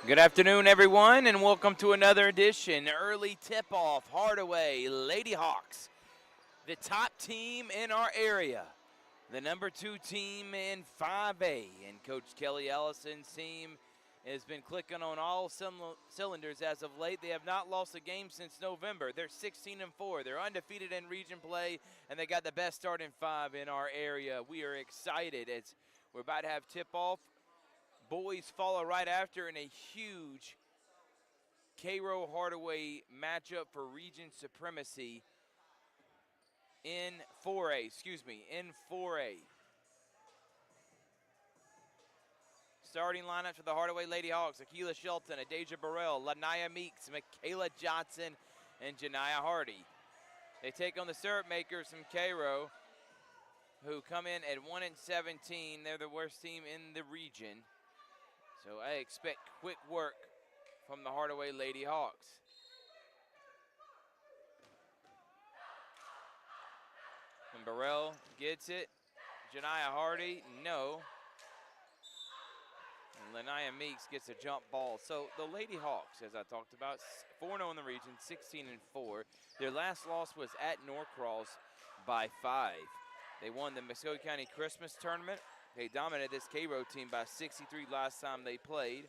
Good afternoon, everyone, and welcome to another edition. Early tip-off, Hardaway Lady Hawks, the top team in our area, the number 2 team in 5A, and Coach Kelly Ellison's team has been clicking on all cylinders as of late. They have not lost a game since November. They're 16-4. They're undefeated in region play, and they got the best start in 5 in our area. We are excited as we're about to have tip-off. Boys follow right after in a huge Cairo Hardaway matchup for region supremacy in 4A, in 4A. Starting lineup for the Hardaway Lady Hawks: Akila Shelton, Adaja Burrell, Lanaya Meeks, Michaela Johnson, and Janiah Hardy. They take on the Syrupmakers from Cairo, who come in at 1-17. They're the worst team in the region. So I expect quick work from the Hardaway Lady Hawks. And Burrell gets it. Janiah Hardy, no. And Lanaya Meeks gets a jump ball. So the Lady Hawks, as I talked about, 4-0 in the region, 16-4. Their last loss was at Norcross by 5. They won the Muskogee County Christmas Tournament. They dominated this Cairo team by 63 last time they played.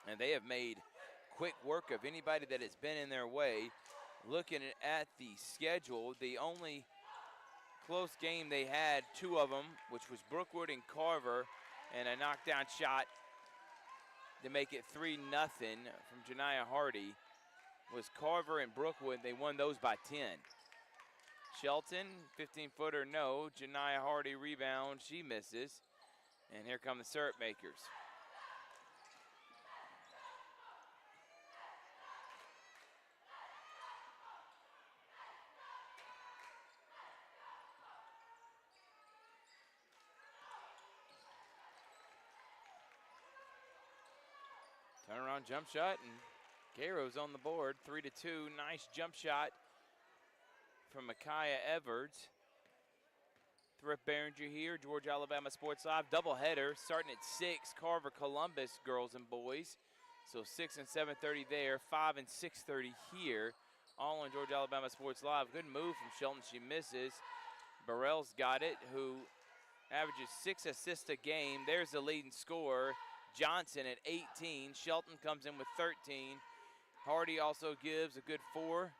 And they have made quick work of anybody that has been in their way. Looking at the schedule, the only close game they had, 2 of them, which was Brookwood and Carver, and a knockdown shot to make it 3-0 from Janiah Hardy was Carver and Brookwood. They won those by 10. Shelton, 15-footer, no. Janiah Hardy rebound, she misses. And here come the Syrupmakers. Turnaround jump shot, and Cairo's on the board, 3-2. Nice jump shot from Micaiah Everts. Thrift Behringer here, Georgia Alabama Sports Live. Doubleheader starting at 6, Carver Columbus girls and boys. So 6 and 7:30 there, 5 and 6:30 here. All on Georgia Alabama Sports Live. Good move from Shelton, she misses. Burrell's got it, who averages 6 assists a game. There's the leading scorer, Johnson at 18. Shelton comes in with 13. Hardy also gives a good 4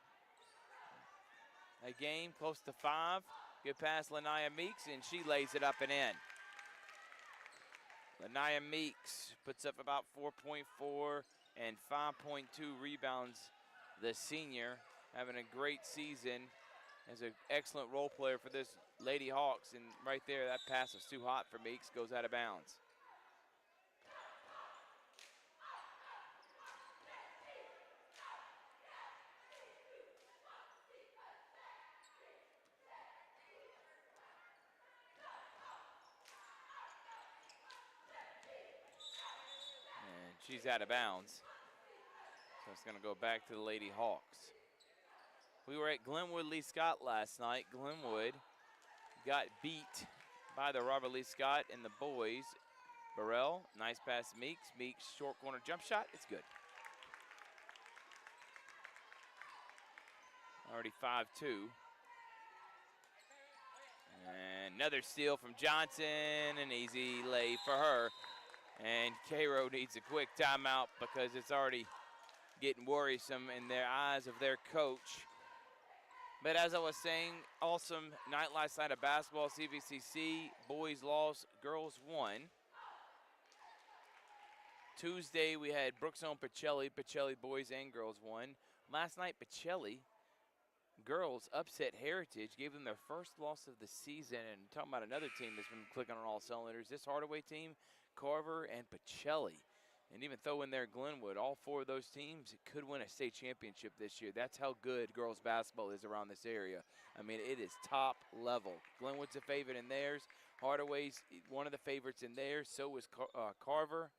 a game, close to 5. Good pass, Lanaya Meeks, and she lays it up and in. Lanaya Meeks puts up about 4.4 and 5.2 rebounds. The senior having a great season as an excellent role player for this Lady Hawks. And right there, that pass was too hot for Meeks, goes out of bounds. She's out of bounds. So it's going to go back to the Lady Hawks. We were at Glenwood Lee Scott last night. Glenwood got beat by the Robert Lee Scott and the boys. Burrell, nice pass to Meeks. Meeks, short corner jump shot. It's good. Already 5-2. And another steal from Johnson. An easy lay for her. And Cairo needs a quick timeout because it's already getting worrisome in their eyes of their coach. But as I was saying, awesome night last night of basketball. CVCC, boys lost, girls won. Tuesday we had Brookstone Pacelli. Pacelli boys and girls won. Last night Pacelli girls upset Heritage, gave them their first loss of the season. And talking about another team that's been clicking on all cylinders, this Hardaway team, Carver and Pacelli, and even throw in there Glenwood. All 4 of those teams could win a state championship this year. That's how good girls basketball is around this area. I mean, it is top level. Glenwood's a favorite in theirs. Hardaway's one of the favorites in theirs. So is Carver,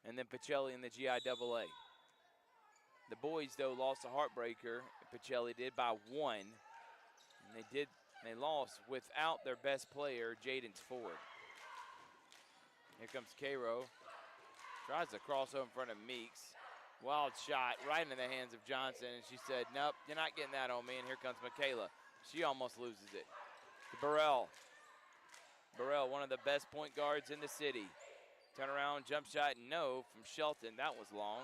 and then Pacelli in the GIAA. The boys, though, lost a heartbreaker. Pacelli did by 1, and they lost without their best player, Jaden Ford. Here comes Cairo, Tries to cross over in front of Meeks. Wild shot right into the hands of Johnson, and she said, nope, you're not getting that on me, and here comes Michaela. She almost loses it. To Burrell. Burrell, one of the best point guards in the city. Turn around, jump shot, no, from Shelton. That was long.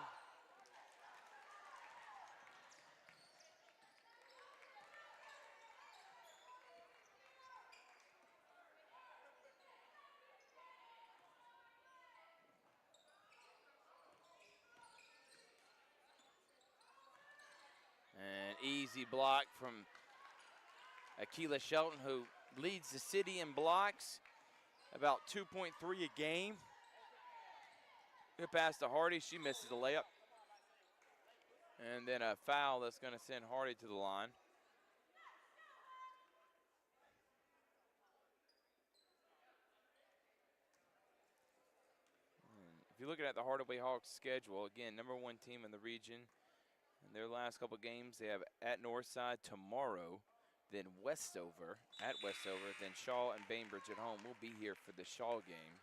An easy block from Akila Shelton, who leads the city in blocks, about 2.3 a game. Good pass to Hardy. She misses the layup. And then a foul that's going to send Hardy to the line. And if you're looking at the Hardaway Hawks schedule, again, #1 team in the region. In their last couple games, they have at Northside tomorrow, then Westover, at Westover, then Shaw and Bainbridge at home. We'll be here for the Shaw game.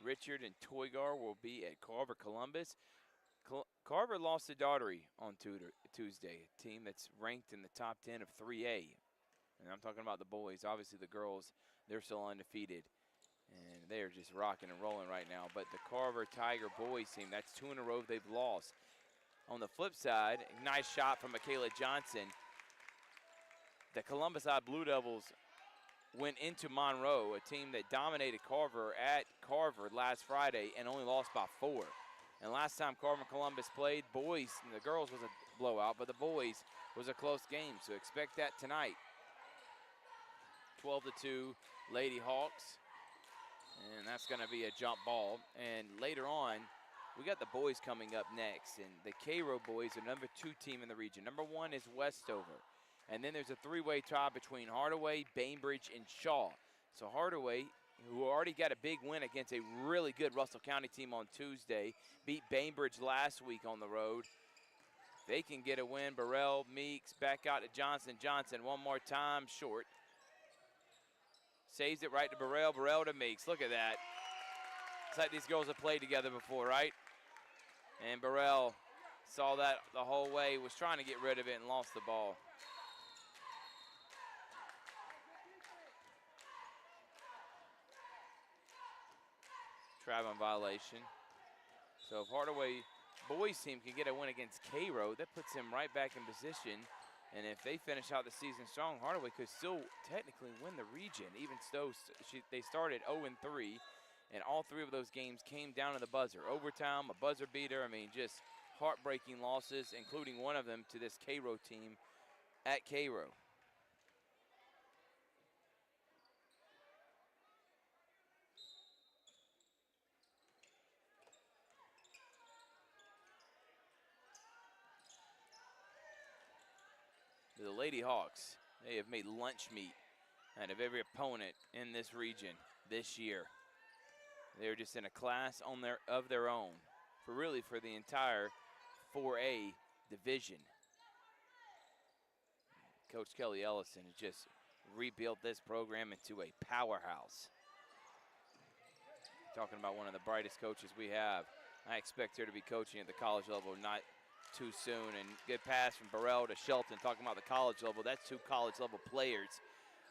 Richard and Toygar will be at Carver Columbus. Carver lost to Daughtery on Tuesday, a team that's ranked in the top 10 of 3A. And I'm talking about the boys. Obviously the girls, they're still undefeated. And they're just rocking and rolling right now. But the Carver Tiger boys team, that's 2 in a row they've lost. On the flip side, a nice shot from Michaela Johnson. The Columbus Eye Blue Devils went into Monroe, a team that dominated Carver at Carver last Friday and only lost by 4. And last time Carver and Columbus played, boys, the girls was a blowout, but the boys was a close game. So expect that tonight. 12-2 Lady Hawks. And that's going to be a jump ball. And later on, we got the boys coming up next. And the Cairo boys are #2 team in the region. #1 is Westover. And then there's a 3-way tie between Hardaway, Bainbridge, and Shaw. So Hardaway, who already got a big win against a really good Russell County team on Tuesday, beat Bainbridge last week on the road. They can get a win. Burrell, Meeks, back out to Johnson. Johnson one more time, short. Saves it right to Burrell. Burrell to Meeks. Look at that. It's like these girls have played together before, right? And Burrell saw that the whole way, was trying to get rid of it and lost the ball. Traveling violation. So if Hardaway boys team can get a win against Cairo, that puts him right back in position. And if they finish out the season strong, Hardaway could still technically win the region, even though they started 0-3, and all 3 of those games came down to the buzzer. Overtime, a buzzer beater. I mean, just heartbreaking losses, including one of them to this Cairo team at Cairo. The Lady Hawks, they have made lunch meat out of every opponent in this region this year. They're just in a class of their own for the entire 4A division. Coach Kelly Ellison has just rebuilt this program into a powerhouse. Talking about one of the brightest coaches we have. I expect her to be coaching at the college level, not too soon. And good pass from Burrell to Shelton. Talking about the college level, that's 2 college level players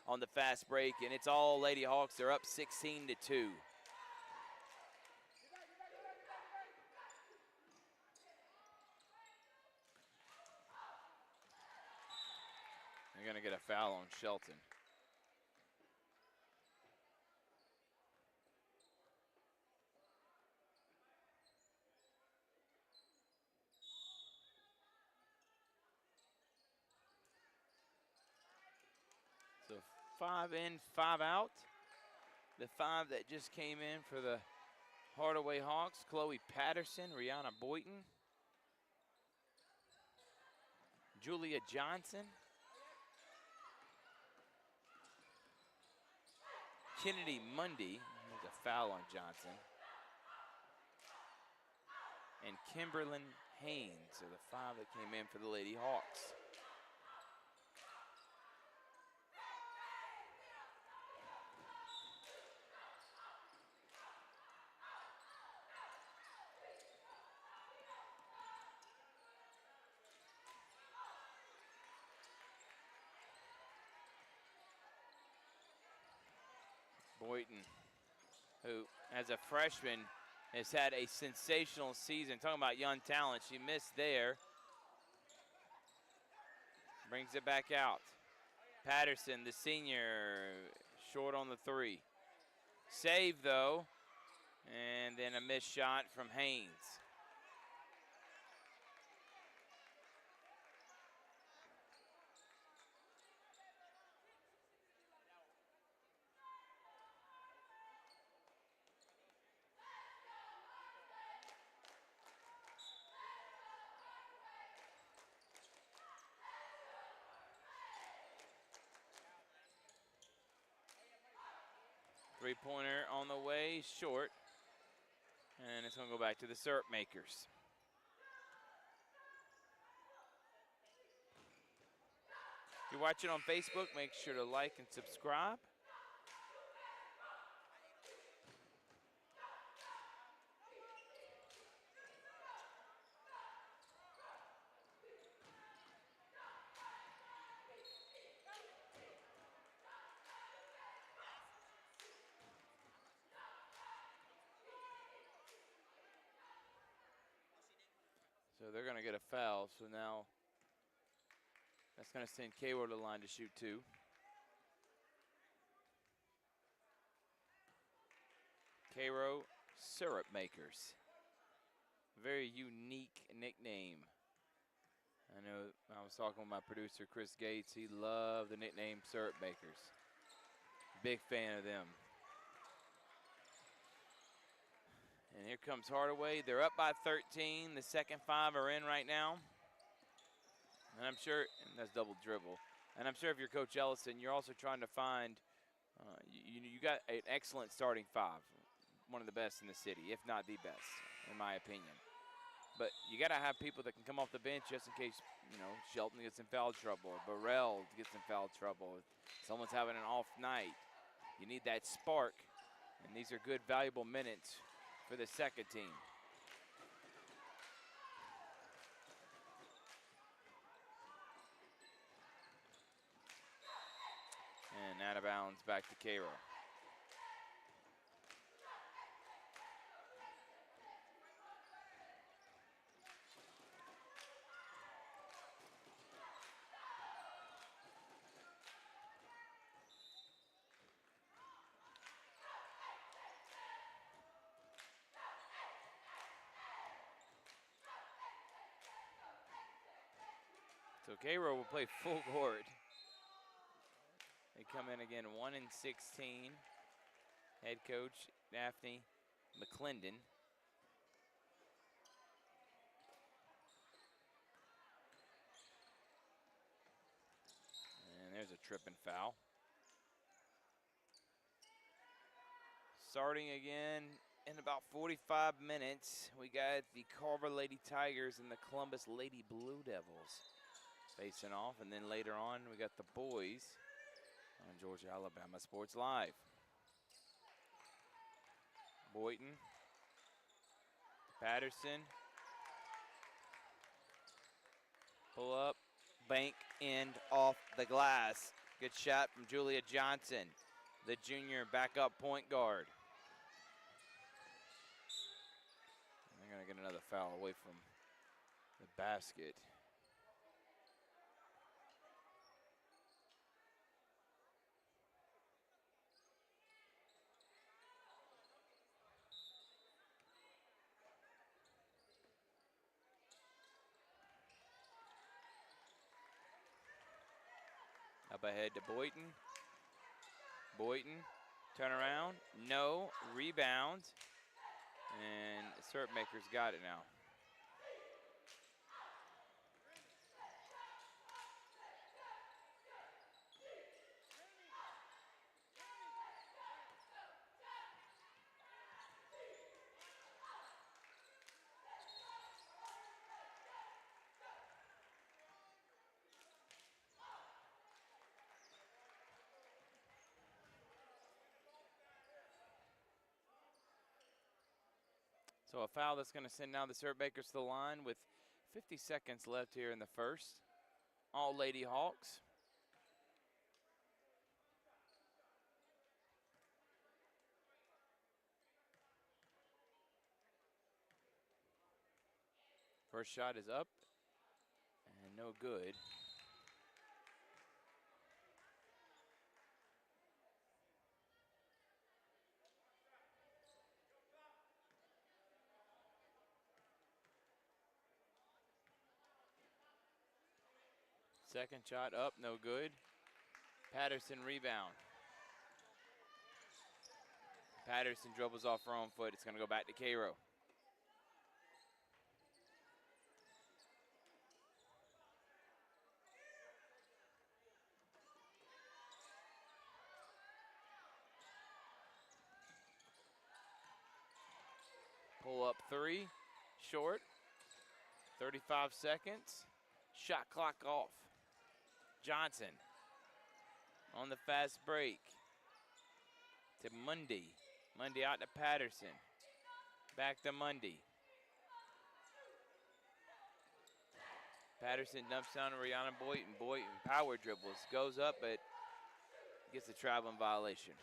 on the fast break, and it's all Lady Hawks. They're up 16-2. They're gonna get a foul on Shelton. So 5 in, 5 out. The 5 that just came in for the Hardaway Hawks: Chloe Patterson, Rihanna Boynton, Julia Johnson, Kennedy Mundy, there's a foul on Johnson, and Kimberlyn Haynes are the 5 that came in for the Lady Hawks. Boynton, who as a freshman has had a sensational season. Talking about young talent, she missed there. Brings it back out. Patterson, the senior, short on the three. Save though, and then a missed shot from Haynes. Three-pointer on the way, short. And it's going to go back to the Syrupmakers. If you're watching on Facebook, make sure to like and subscribe. So they're going to get a foul. So now that's going to send Cairo to the line to shoot two. Cairo Syrupmakers. Very unique nickname. I know I was talking with my producer, Chris Gates. He loved the nickname Syrupmakers. Big fan of them. And here comes Hardaway. They're up by 13. The second five are in right now. And I'm sure, and that's double dribble. And I'm sure if you're Coach Ellison, you're also trying to find, you got an excellent starting five. One of the best in the city, if not the best, in my opinion. But you got to have people that can come off the bench just in case, Shelton gets in foul trouble, or Burrell gets in foul trouble. If someone's having an off night. You need that spark, and these are good, valuable minutes for the second team. And out of bounds back to Cairo. So Cairo will play full court. They come in again 1-16. Head coach Daphne McClendon. And there's a trip and foul. Starting again in about 45 minutes, we got the Carver Lady Tigers and the Columbus Lady Blue Devils facing off. And then later on, we got the boys on Georgia Alabama Sports Live. Boynton, Patterson, pull up, bank end off the glass. Good shot from Julia Johnson, the junior backup point guard. And they're gonna get another foul away from the basket. Up ahead to Boynton. Boynton, turn around, no, rebound. And Syrupmakers got it now. So a foul that's going to send now the Syrupmakers to the line with 50 seconds left here in the first. All Lady Hawks. First shot is up and no good. Second shot up, no good. Patterson rebound. Patterson dribbles off her own foot. It's going to go back to Cairo. Pull up three, short, 35 seconds. Shot clock off. Johnson on the fast break to Mundy. Mundy out to Patterson. Back to Mundy. Patterson dumps down to Rihanna Boynton. Boynton power dribbles. Goes up, but gets a traveling violation.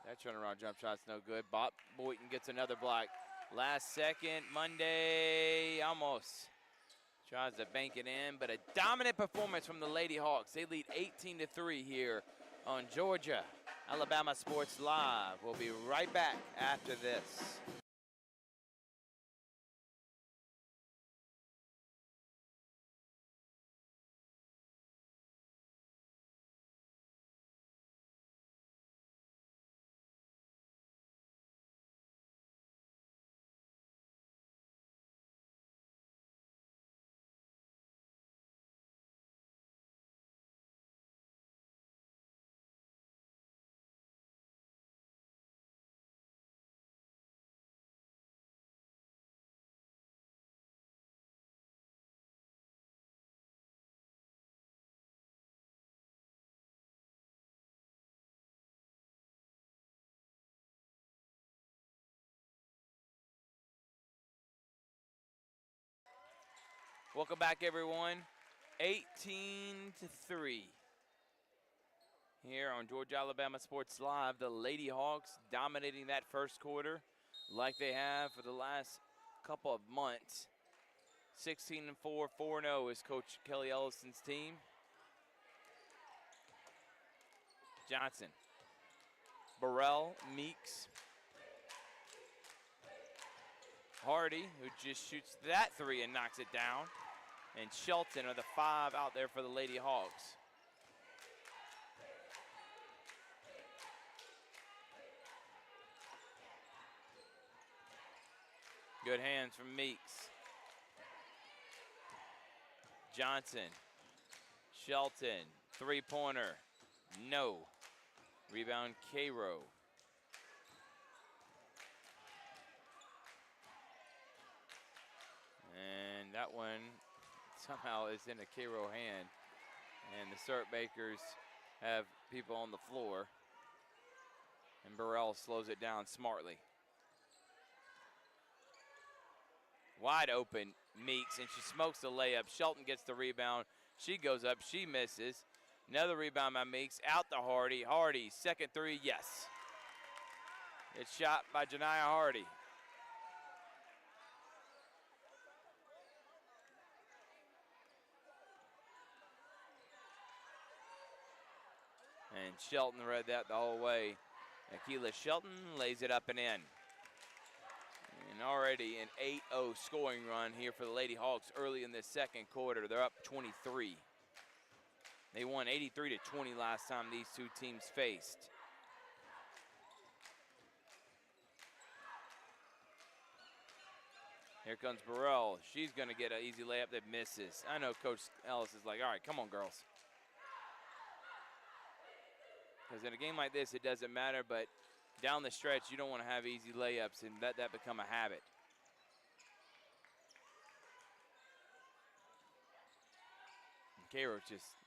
That turnaround jump shot's no good. Boynton gets another block. Last second, Monday almost tries to bank it in, but a dominant performance from the Lady Hawks. They lead 18-3 here on Georgia Alabama Sports Live. We'll be right back after this. Welcome back, everyone. 18-3 here on Georgia Alabama Sports Live. The Lady Hawks dominating that first quarter like they have for the last couple of months. 16-4, 4-0 is Coach Kelly Ellison's team. Johnson, Burrell, Meeks, Hardy, who just shoots that three and knocks it down. And Shelton are the five out there for the Lady Hawks. Good hands from Meeks. Johnson, Shelton, three-pointer, no. Rebound, Cairo. And that one somehow is in a Cairo hand. And the Syrupmakers have people on the floor. And Burrell slows it down smartly. Wide open, Meeks, and she smokes the layup. Shelton gets the rebound. She goes up, she misses. Another rebound by Meeks, out to Hardy. Hardy, second three, yes. It's shot by Janiah Hardy. And Shelton read that the whole way. Akila Shelton lays it up and in. And already an 8-0 scoring run here for the Lady Hawks early in this second quarter. They're up 23. They won 83-20 last time these two teams faced. Here comes Burrell. She's going to get an easy layup that misses. I know Coach Ellis is like, all right, come on, girls. Because in a game like this, it doesn't matter, but down the stretch, you don't want to have easy layups and let that become a habit. And Cairo just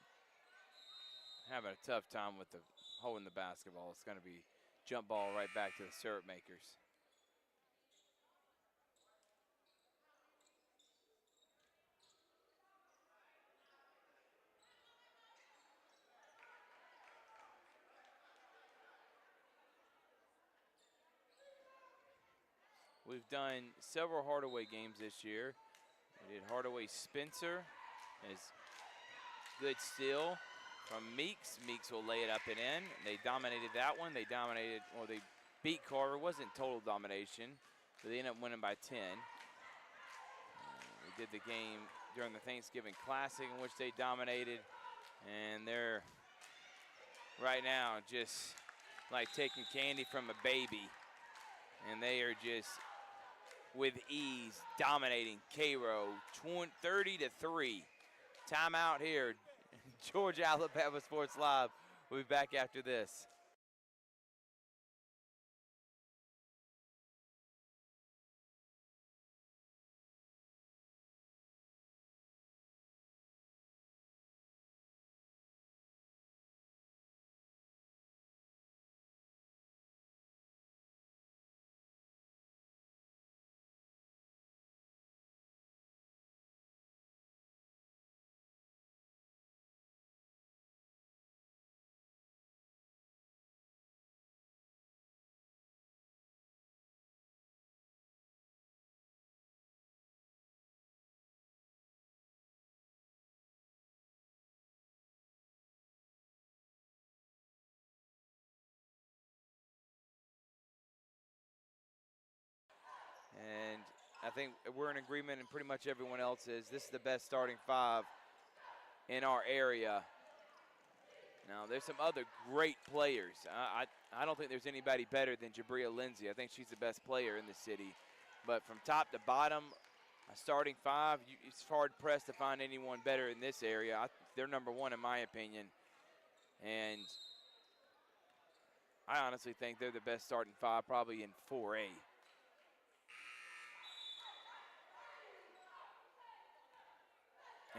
having a tough time with the holding the basketball. It's going to be jump ball right back to the Syrupmakers. We've done several Hardaway games this year. We did Hardaway Spencer. Is good steal from Meeks. Meeks will lay it up and in. They dominated that one. They dominated, or they beat Carver. It wasn't total domination, but they ended up winning by 10. We did the game during the Thanksgiving Classic in which they dominated, and they're right now just like taking candy from a baby, and they are just with ease dominating Cairo 30-3. Timeout here. Georgia Alabama Sports Live. We'll be back after this. And I think we're in agreement, and pretty much everyone else is. This is the best starting five in our area. Now, there's some other great players. I don't think there's anybody better than Jabria Lindsay. I think she's the best player in the city. But from top to bottom, a starting five, it's hard-pressed to find anyone better in this area. They're number one in my opinion. And I honestly think they're the best starting five probably in 4A.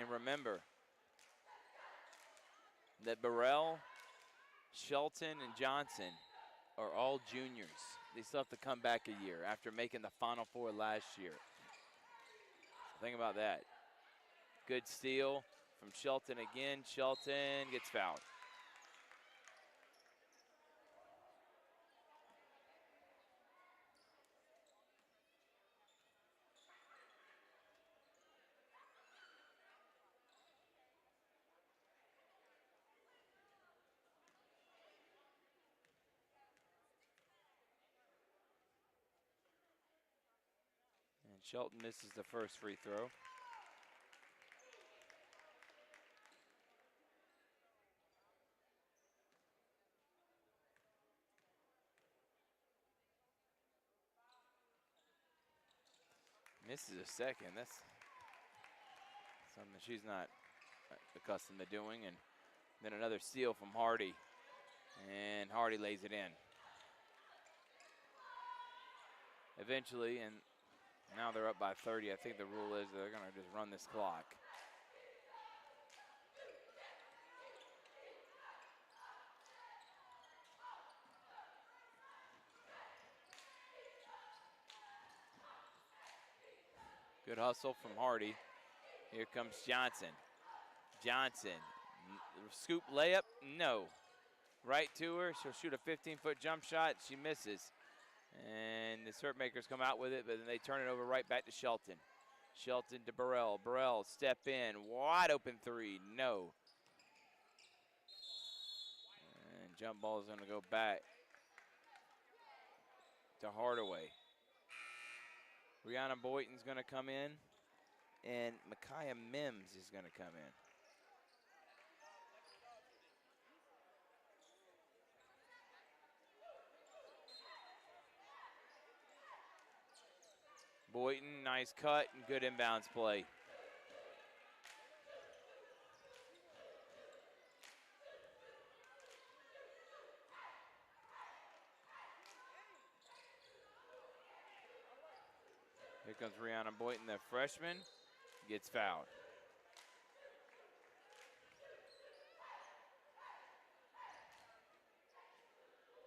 And remember that Burrell, Shelton, and Johnson are all juniors. They still have to come back a year after making the Final Four last year. So think about that. Good steal from Shelton again. Shelton gets fouled. And Shelton misses the first free throw. Misses a second. That's something she's not accustomed to doing. And then another steal from Hardy. And Hardy lays it in. Eventually, and now they're up by 30. I think the rule is they're going to just run this clock. Good hustle from Hardy. Here comes Johnson. Johnson, scoop layup, no. Right to her, she'll shoot a 15-foot jump shot, she misses. And the Syrupmakers come out with it, but then they turn it over right back to Shelton. Shelton to Burrell. Burrell, step in, wide open three, no. And jump ball is going to go back to Hardaway. Brianna Boynton's going to come in, and Micaiah Mims is going to come in. Boynton, nice cut and good inbounds play. Here comes Brianna Boynton, the freshman, gets fouled.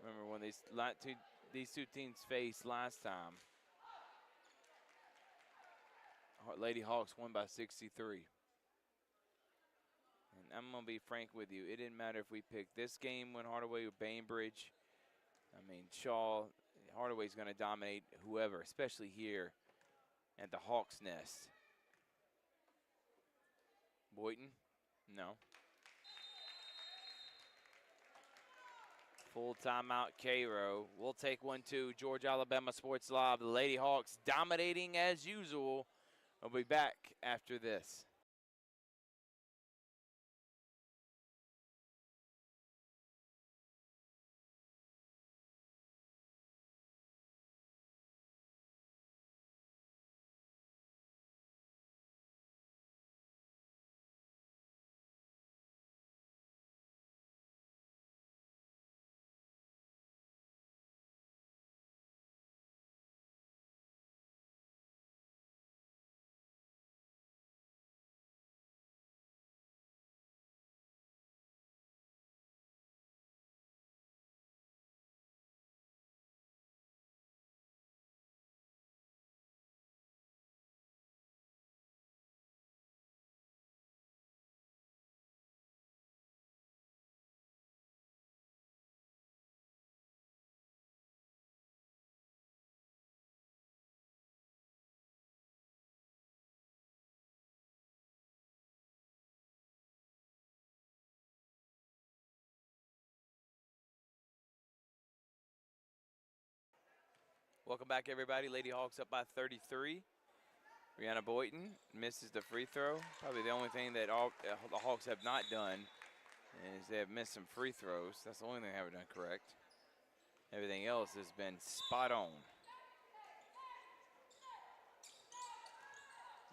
Remember when these two teams faced last time, Lady Hawks won by 63. And I'm going to be frank with you. It didn't matter if we picked this game when Hardaway or Bainbridge. I mean, Shaw, Hardaway's going to dominate whoever, especially here at the Hawks' nest. Boynton? No. Full timeout, Cairo. We'll take 1-2. Georgia, Alabama Sports Live. The Lady Hawks dominating as usual. We'll be back after this. Welcome back, everybody. Lady Hawks up by 33. Brianna Boynton misses the free throw. Probably the only thing that the Hawks have not done is they have missed some free throws. That's the only thing they haven't done correct. Everything else has been spot on.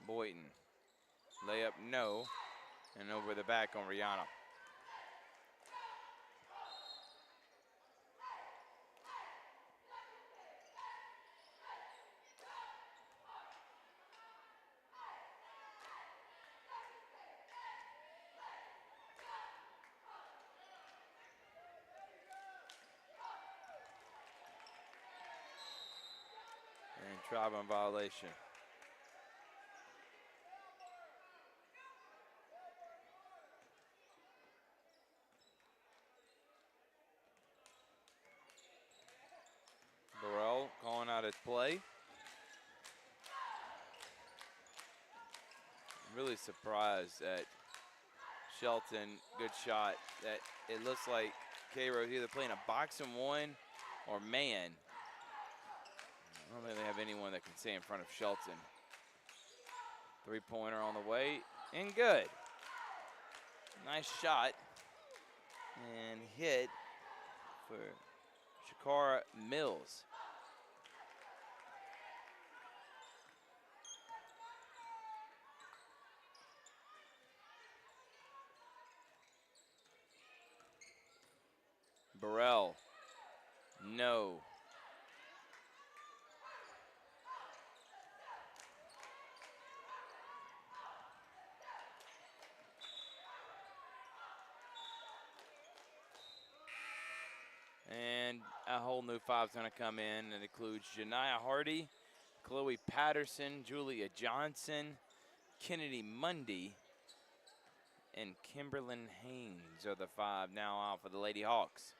Boynton, layup no, and over the back on Rihanna. And traveling violation. Burrell calling out his play. I'm really surprised at Shelton. Good shot. That it looks like Cairo's either playing a box and one or man. I don't think they have anyone that can stay in front of Shelton. Three-pointer on the way, and good. Nice shot, and hit for Shakara Mills. Burrell, no. And a whole new five's gonna come in. It includes Janiah Hardy, Chloe Patterson, Julia Johnson, Kennedy Mundy, and Kimberlyn Haynes are the five now out for the Lady Hawks.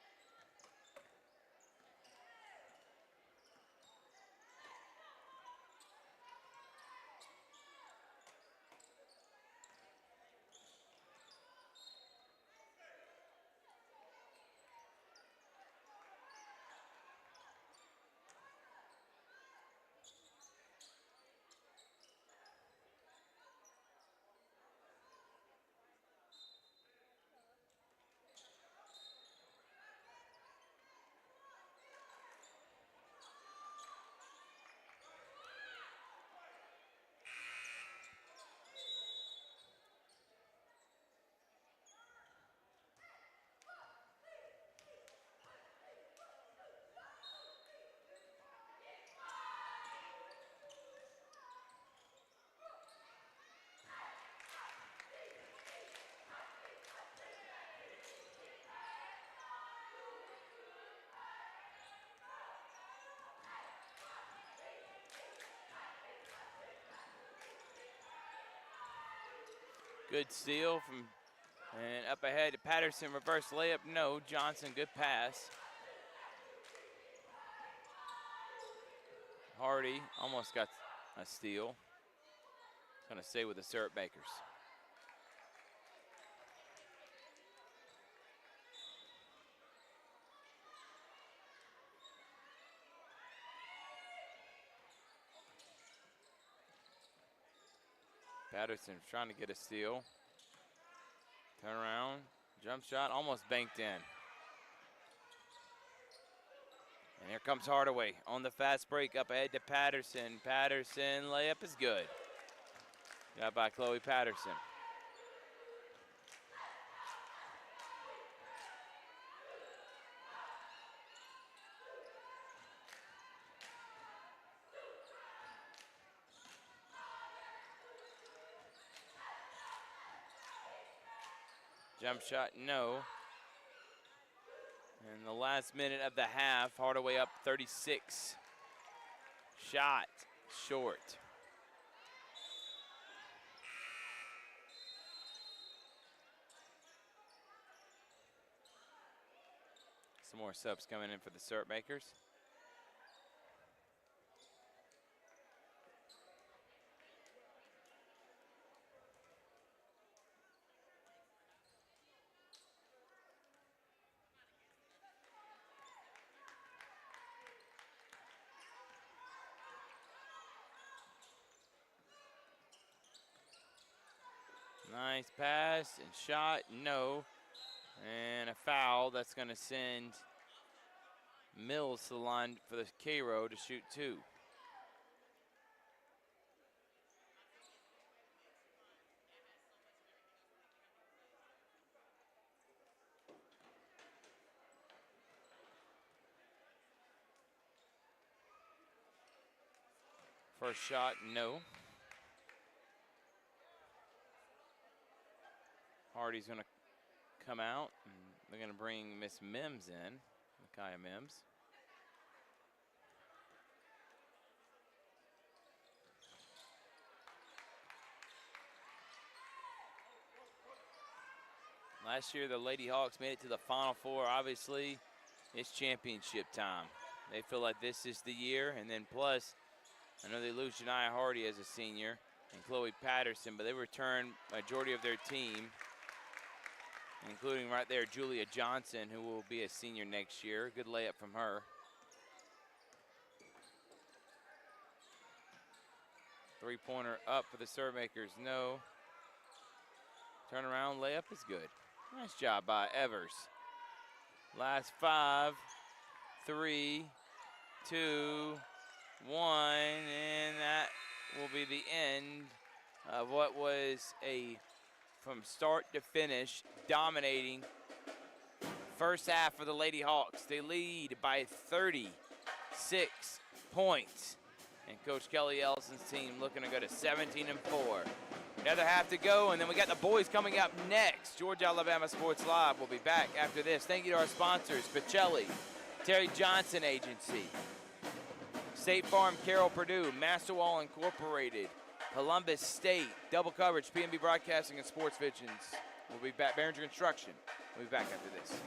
Good steal from, and up ahead to Patterson, reverse layup, no. Johnson, good pass. Hardy almost got a steal. Going to stay with the Syrupmakers. Patterson trying to get a steal. Turn around, jump shot, almost banked in. And here comes Hardaway on the fast break up ahead to Patterson. Patterson layup is good. Got by Chloe Patterson. Jump shot, no. In the last minute of the half, Hardaway up 36. Shot, short. Some more subs coming in for the Syrupmakers. Nice pass and shot, no. And a foul that's going to send Mills to the line for the Cairo to shoot 2. First shot, no. Hardy's going to come out, and they're going to bring Miss Mims in, Micaiah Mims. Last year, the Lady Hawks made it to the Final Four. Obviously, it's championship time. They feel like this is the year, and then plus, I know they lose Janiah Hardy as a senior and Chloe Patterson, but they return majority of their team, including right there Julia Johnson, who will be a senior next year. Good layup from her. Three-pointer up for the Syrupmakers, no. Turnaround layup is good. Nice job by Evers. Last 5, 3, 2, 1, and that will be the end of what was a, from start to finish, dominating first half for the Lady Hawks. They lead by 36 points. And Coach Kelly Ellison's team looking to go to 17-4. Another half to go, and then we got the boys coming up next. Georgia Alabama Sports Live will be back after this. Thank you to our sponsors, Pacelli, Terry Johnson Agency, State Farm, Carroll Purdue, Masterwall Incorporated, Columbus State, Double Coverage, PNB Broadcasting, and Sports Visions. We'll be back. Behringer Construction. We'll be back after this.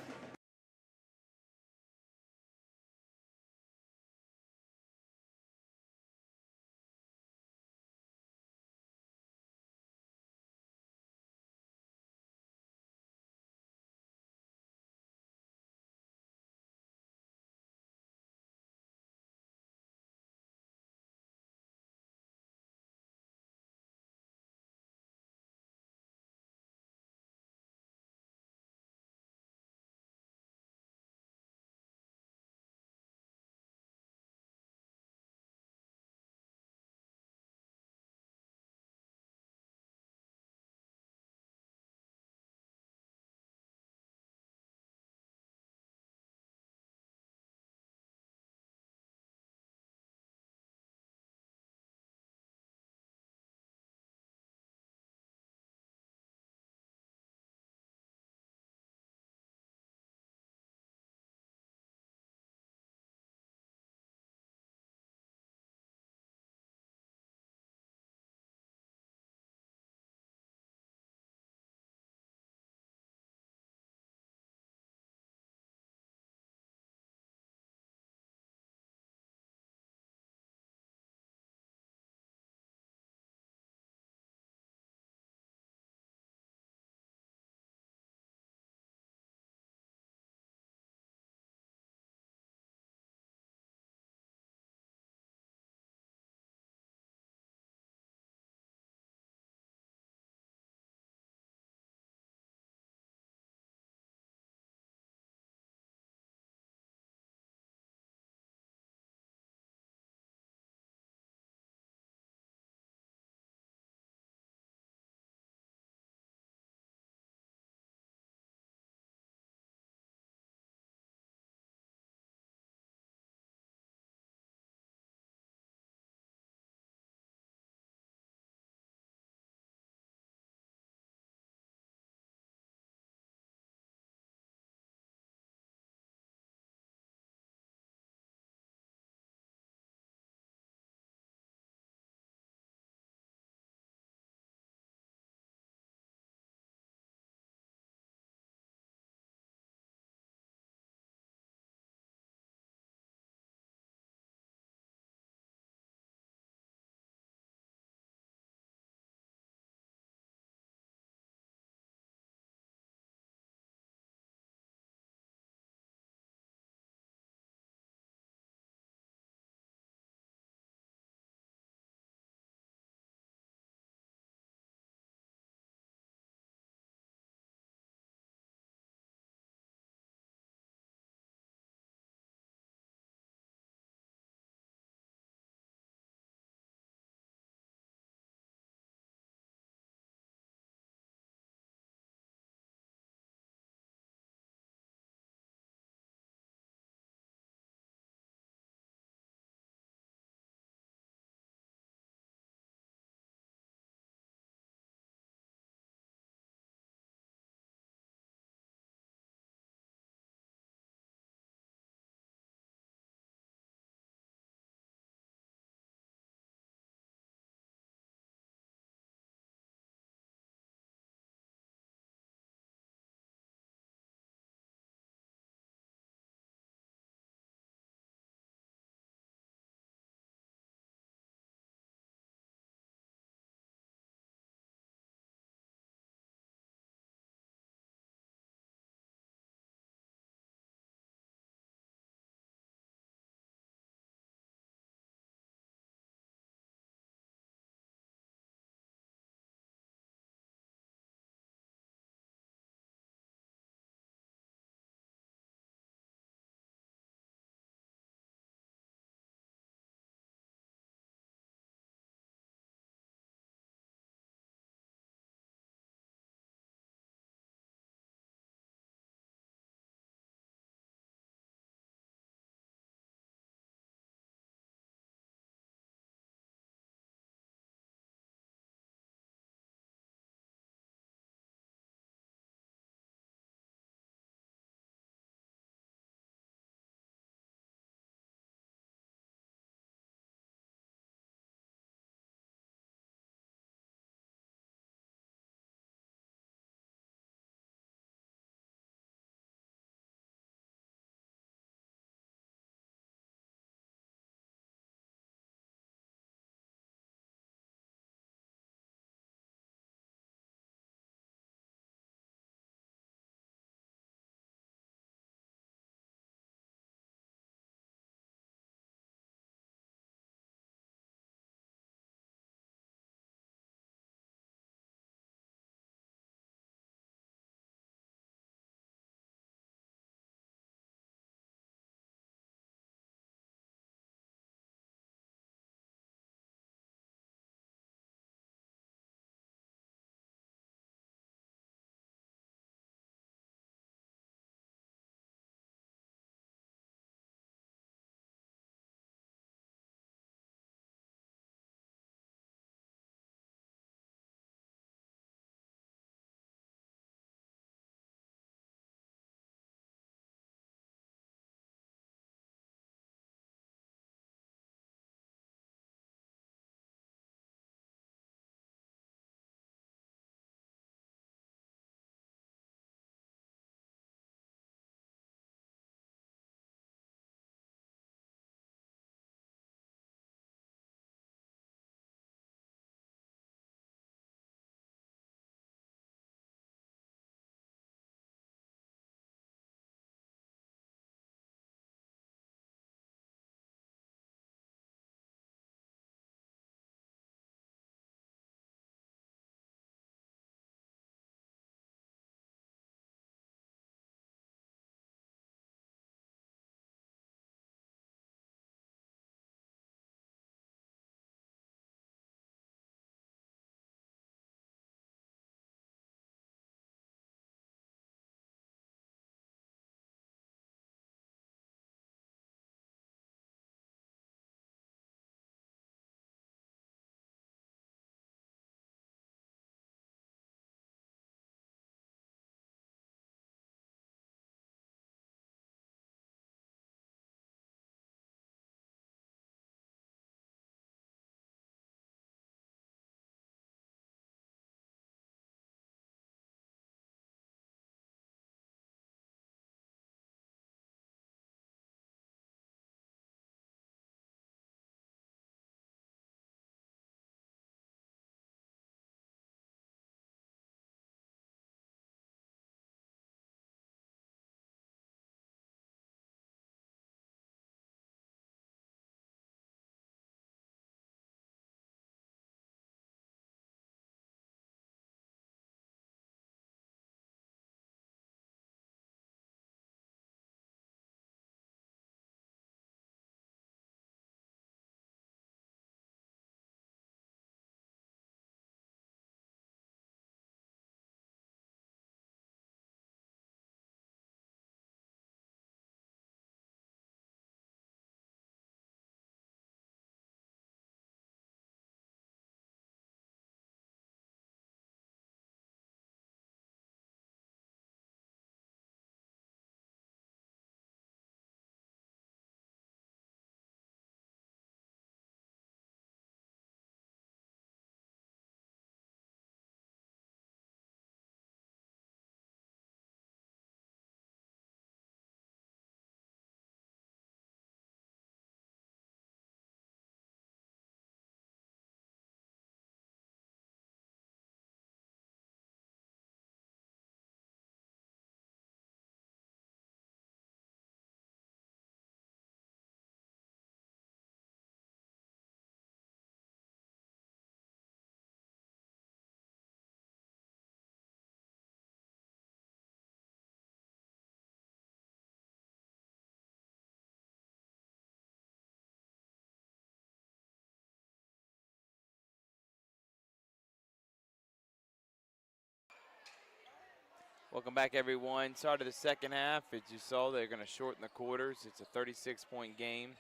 Welcome back, everyone. Start of the second half. As you saw, they're going to shorten the quarters. It's a 36-point game.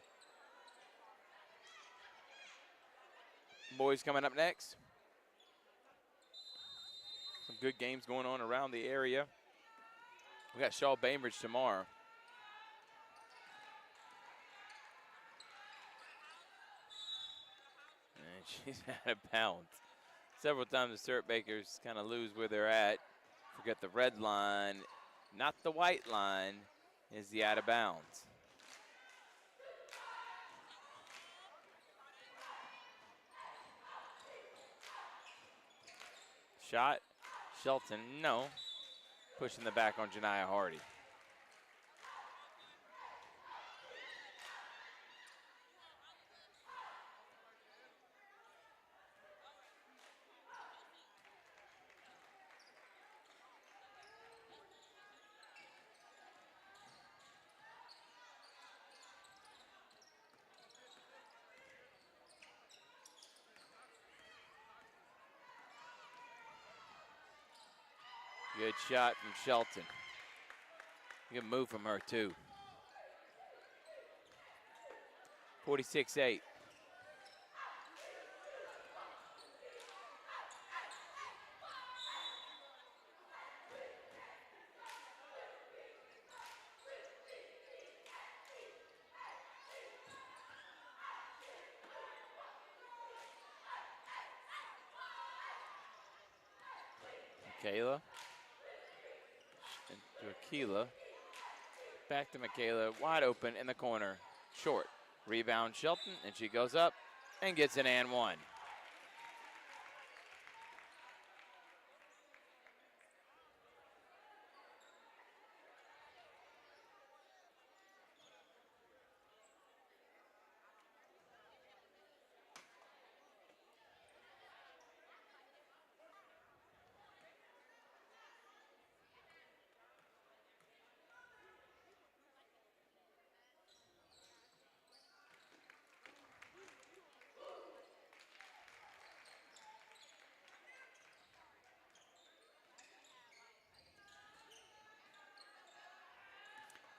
Boys coming up next. Some good games going on around the area. We got Shaw Bainbridge tomorrow. And she's out of bounds. Several times the Syrupmakers kind of lose where they're at. Forget the red line, not the white line, is the out of bounds. Shot, Shelton, no. Pushing the back on Janiah Hardy. Good shot from Shelton. Good move from her, too. 46-8. Michaela. To Akila. Back to Michaela, wide open in the corner. Short. Rebound Shelton, and she goes up and gets an and one.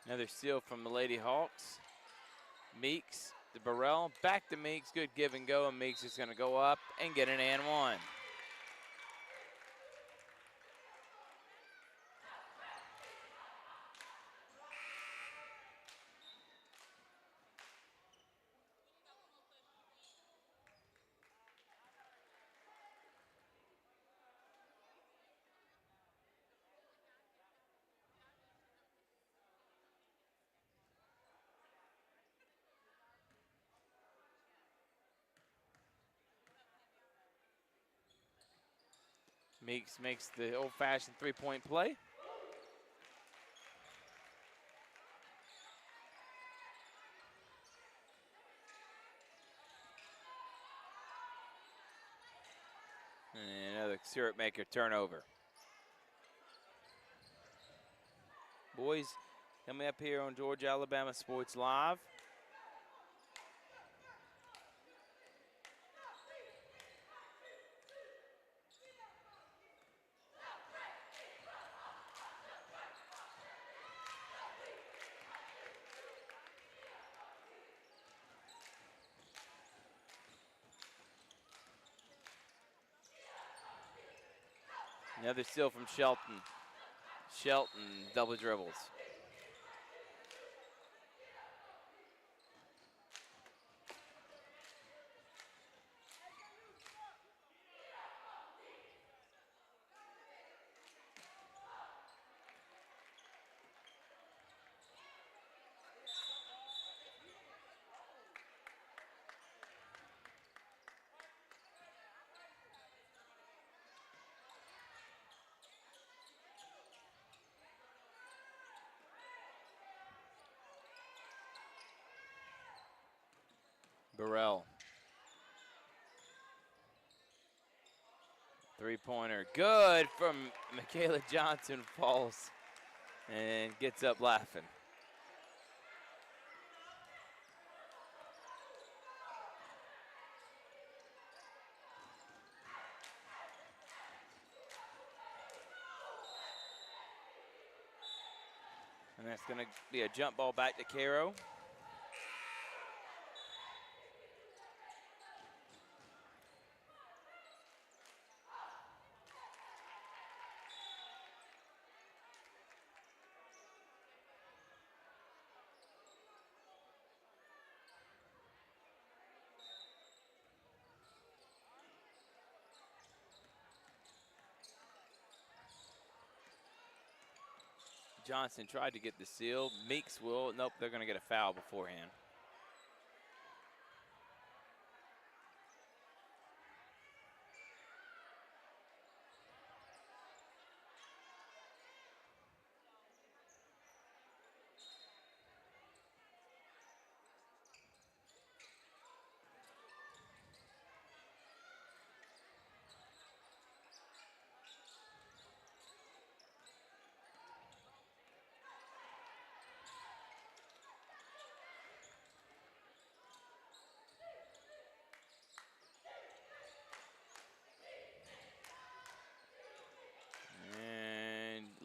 Another steal from the Lady Hawks. Meeks to Burrell, back to Meeks, good give and go, and Meeks is gonna go up and get an and one. Meeks makes the old-fashioned three-point play. And another Syrupmaker turnover. Boys, coming up here on Georgia Alabama Sports Live. Another steal from Shelton. Shelton double dribbles. Burrell. Three-pointer, good from Michaela Johnson, falls and gets up laughing. And that's going to be a jump ball back to Cairo. Johnson tried to get the seal. Meeks will. Nope, they're going to get a foul beforehand.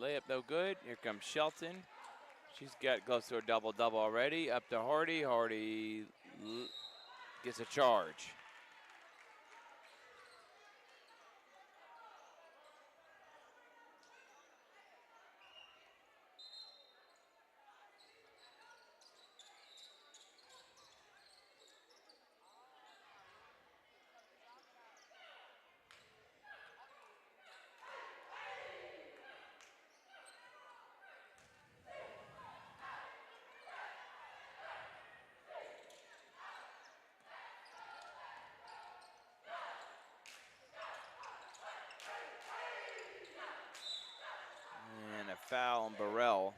Layup no good. Here comes Shelton. She's got close to a double-double already. Up to Hardy. Hardy gets a charge. And a foul on Burrell.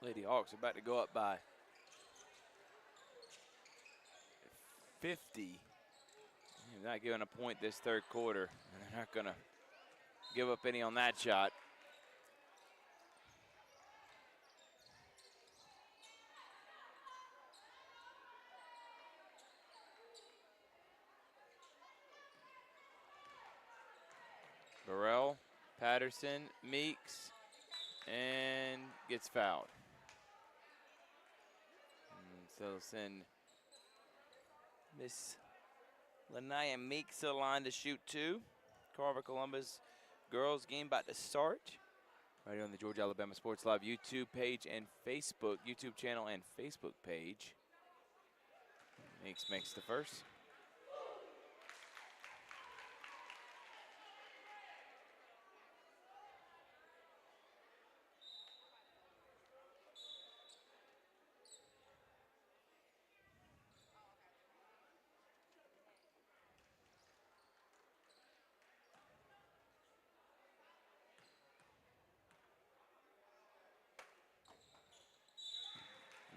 Lady Hawks are about to go up by 50. They're not giving a point this third quarter. They're not going to give up any on that shot. Burrell, Patterson, Meeks, and gets fouled. And so they'll send Miss Lanaya Meeks to the line to shoot two. Carver Columbus girls game about to start. Right here on the Georgia Alabama Sports Live YouTube page and Facebook, YouTube channel and Facebook page. Meeks makes the first.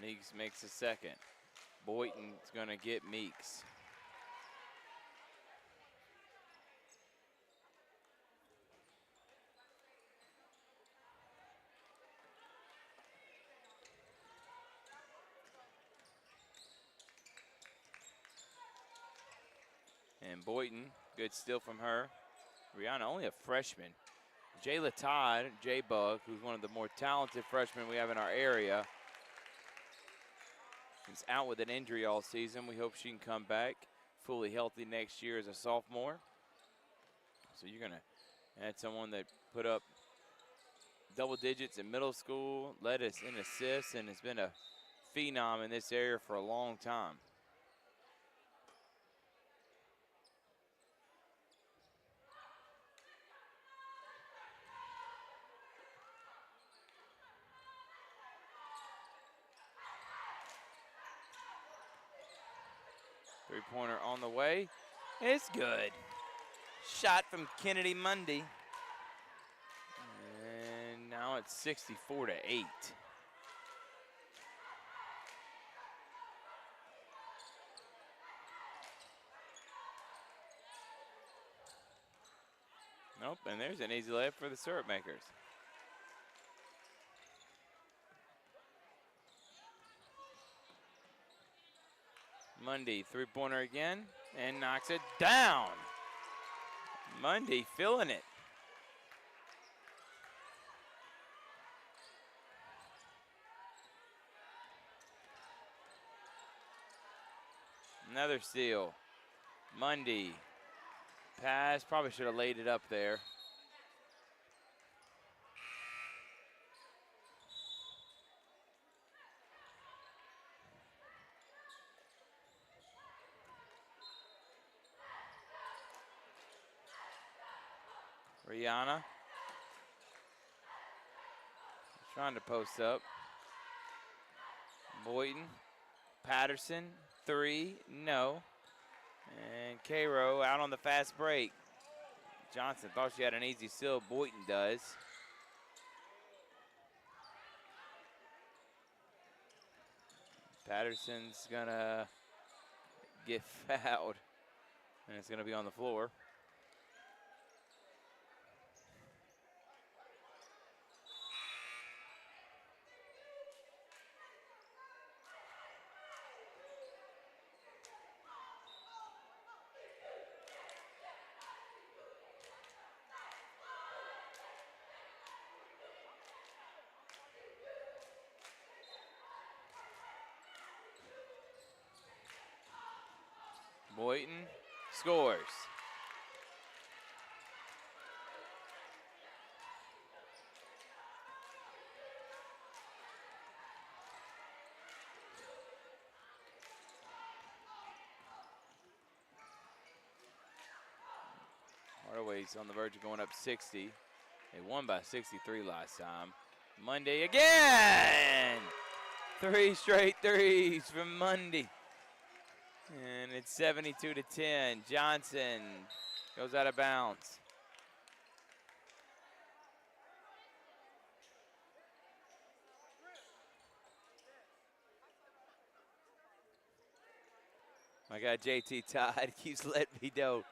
Meeks makes a second. Boynton's going to get Meeks. And Boynton, good steal from her. Rihanna, only a freshman. Jayla Todd, J-Bug, who's one of the more talented freshmen we have in our area, is out with an injury all season. We hope she can come back fully healthy next year as a sophomore. So you're going to add someone that put up double digits in middle school, led us in assists, and has been a phenom in this area for a long time. Three-pointer on the way. It's good. Shot from Kennedy Mundy. And now it's 64-8. Nope, and there's an easy layup for the Syrupmakers. Mundy, three-pointer again, and knocks it down. Mundy feeling it. Another steal. Mundy. Pass, probably should have laid it up there. Rihanna. Trying to post up. Boynton. Patterson, three, no. And Cairo out on the fast break. Johnson thought she had an easy steal. Boynton does. Patterson's gonna get fouled, and it's gonna be on the floor. Boynton scores. Hardaway's on the verge of going up 60. They won by 63 last time. Mundy again! 3 straight threes from Mundy. And it's 72-10. Johnson goes out of bounds. My guy JT Todd keeps letting me know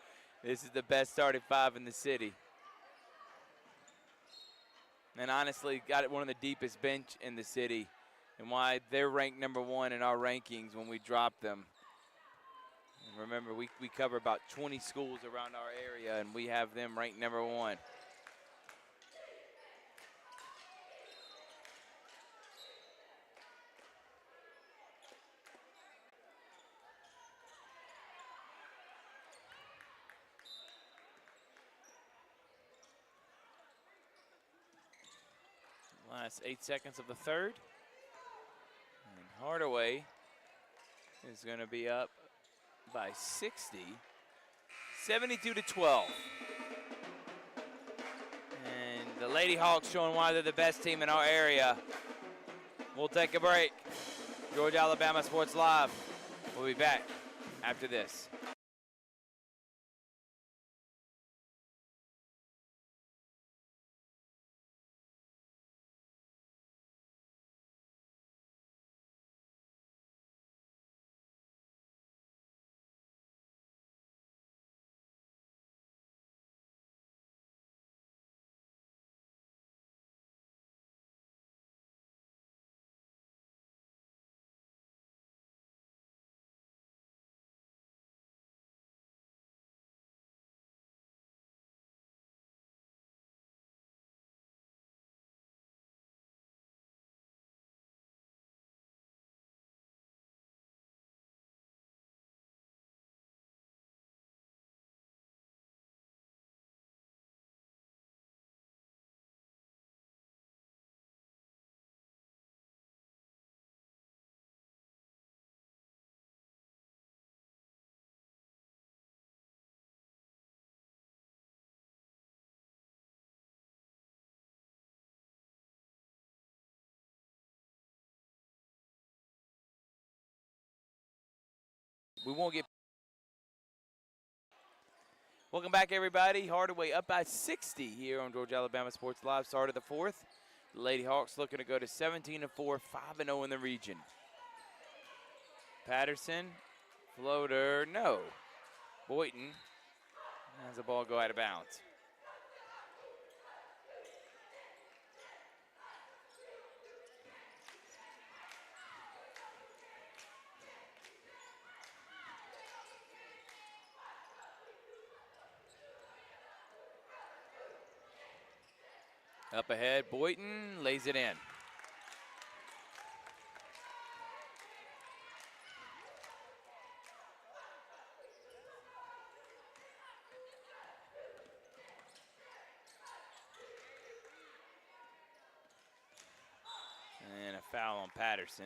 this is the best starting five in the city. And honestly, got one of the deepest bench in the city, and why they're ranked #1 in our rankings when we drop them. And remember, we cover about 20 schools around our area, and we have them ranked #1. Last 8 seconds of the third. And Hardaway is going to be up by 60, 72-12. And the Lady Hawks showing why they're the best team in our area. We'll take a break. Georgia Alabama Sports Live. We'll be back after this. We won't get. Welcome back, everybody. Hardaway up by 60 here on Georgia Alabama Sports Live. Start of the fourth. The Lady Hawks looking to go to 17-4, 5-0 in the region. Patterson, floater, no. Boynton has the ball go out of bounds. Up ahead, Boynton lays it in. And a foul on Patterson.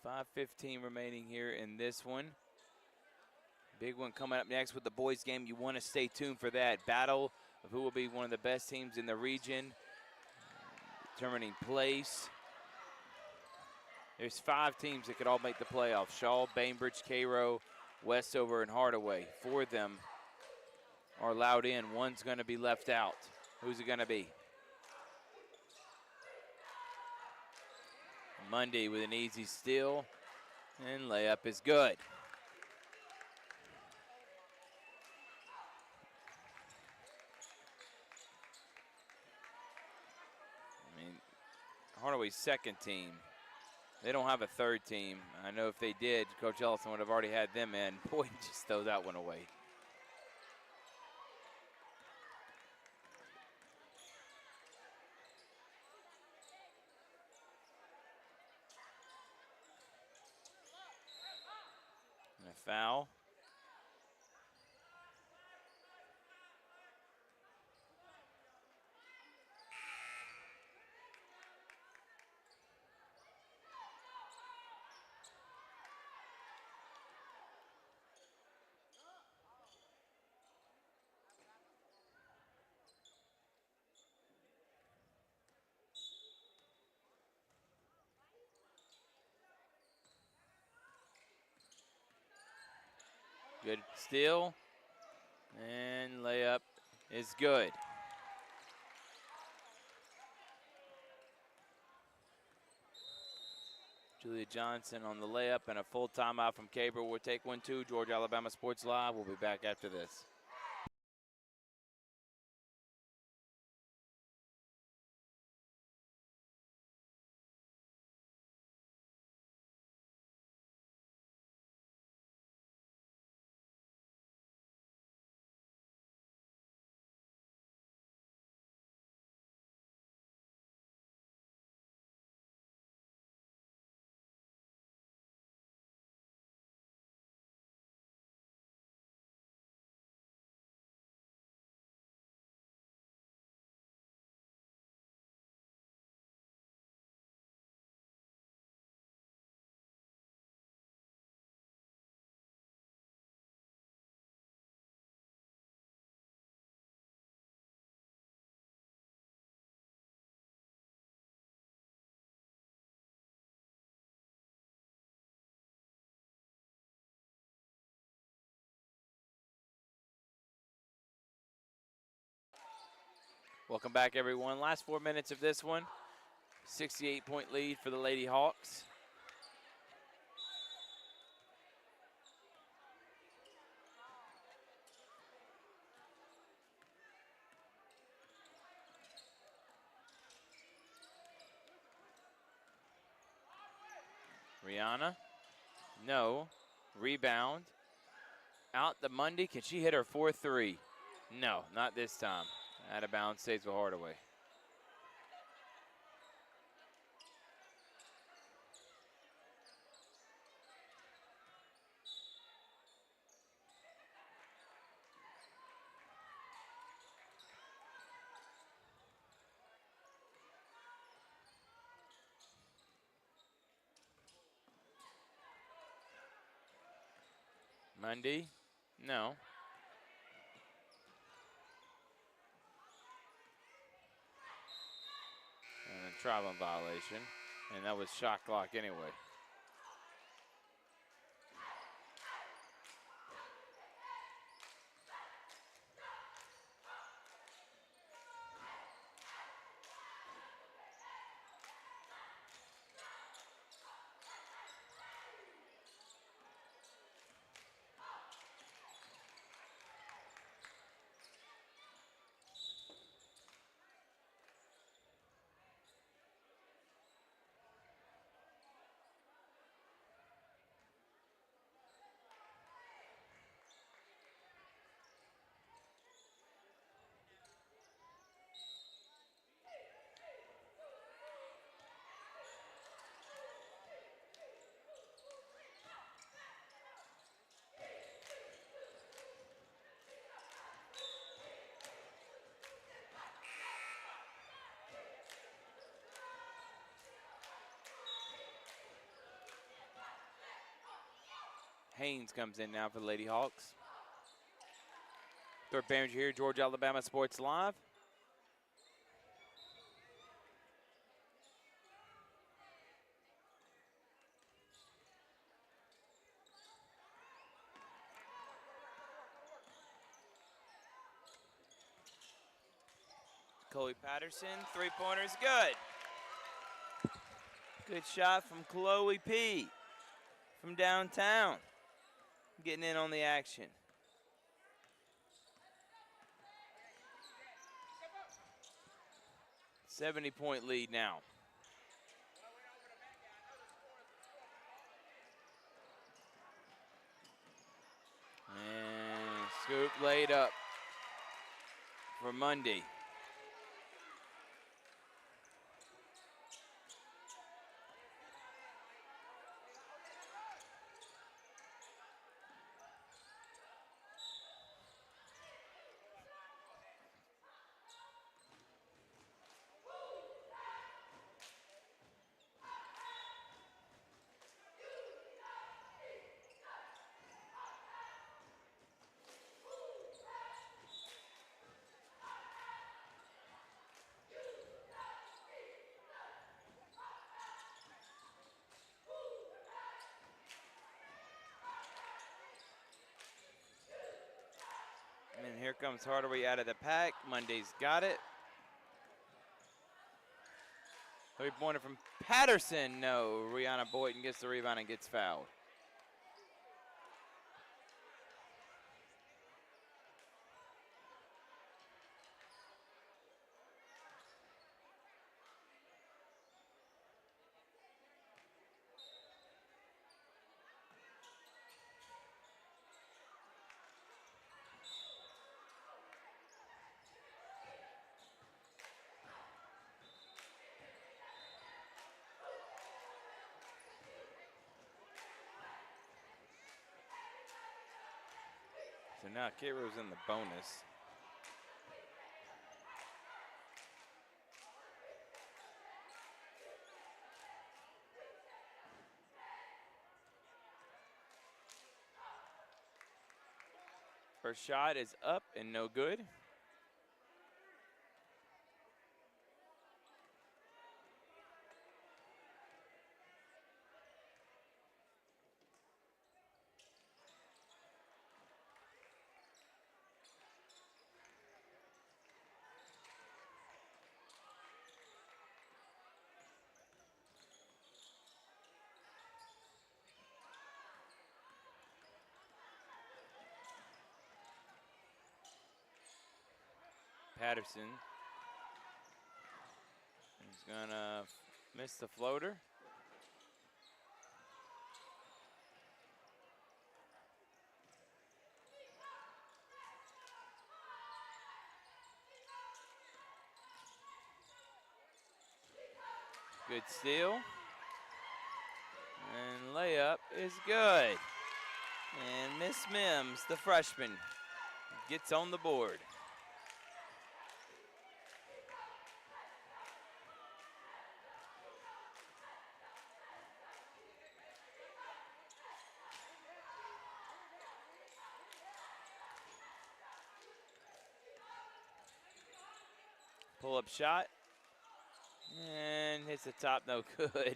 .5:15 remaining here in this one. Big one coming up next with the boys game. You want to stay tuned for that. Battle of who will be one of the best teams in the region. Determining place. There's 5 teams that could all make the playoffs. Shaw, Bainbridge, Cairo, Westover, and Hardaway. 4 of them are allowed in. One's going to be left out. Who's it going to be? Monday with an easy steal. And layup is good. Hardaway's second team. They don't have a third team. I know if they did, Coach Ellison would have already had them in. Boy, just throw that one away. And a foul. Good steal. And layup is good. Julia Johnson on the layup and a full timeout from Caber. We'll take 1-2. Georgia Alabama Sports Live. We'll be back after this. Welcome back, everyone. Last 4 minutes of this one. 68-point lead for the Lady Hawks. Rihanna, no. Rebound. Out to Mundy. Can she hit her 4-3? No, not this time. Out of bounds, stays with Hardaway. Mundy, no. And a traveling violation, and that was shot clock anyway. Haynes comes in now for the Lady Hawks. Third parent here, Georgia, Alabama Sports Live. Chloe Patterson, three-pointer is good. Good shot from Chloe P. from downtown. Getting in on the action. $70-point lead now. And scoop laid up for Mundy. And here comes Hardaway out of the pack. Monday's got it. Three-pointer from Patterson. No, Rihanna Boynton gets the rebound and gets fouled. So now Cairo's in the bonus. First shot is up and no good. Patterson is gonna miss the floater. Good steal. And layup is good. And Miss Mims, the freshman, gets on the board. Pull-up shot. And hits the top, no good.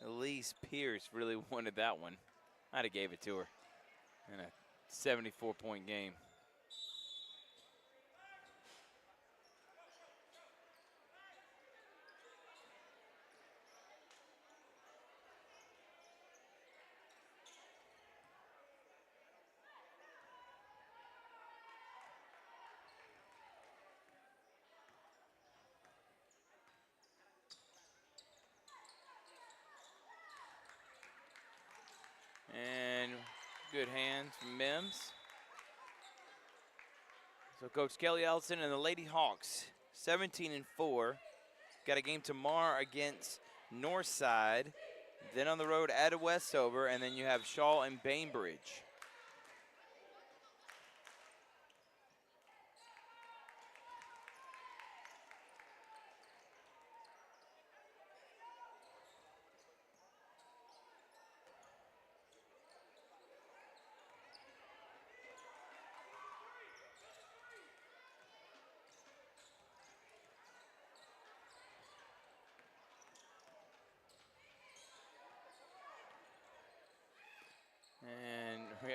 Elise Pierce really wanted that one. I'd have gave it to her in a 74-point game. And good hands from Mims. So Coach Kelly Ellison and the Lady Hawks, 17-4. Got a game tomorrow against Northside. Then on the road at Westover, and then you have Shaw and Bainbridge.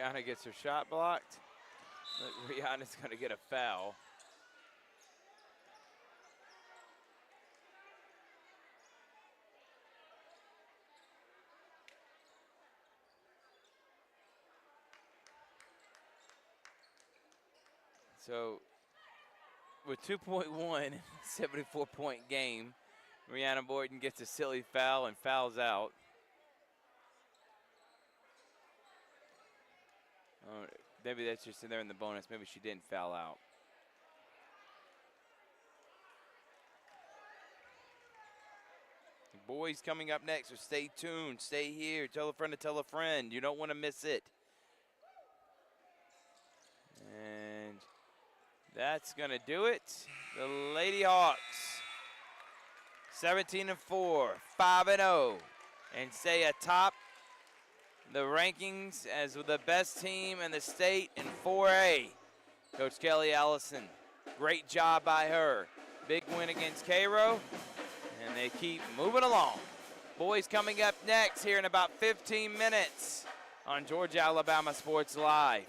Rihanna gets her shot blocked. Rihanna's going to get a foul. So with 2.1, 74-point game, Rihanna Boyden gets a silly foul and fouls out. Maybe that's just in there in the bonus. Maybe she didn't foul out. The boys coming up next, so stay tuned. Stay here. Tell a friend to tell a friend. You don't want to miss it. And that's going to do it. The Lady Hawks, 17-4, 5-0, and stay atop the rankings as the best team in the state in 4A. Coach Kelly Allison, great job by her. Big win against Cairo, and they keep moving along. Boys coming up next here in about 15 minutes on Georgia Alabama Sports Live.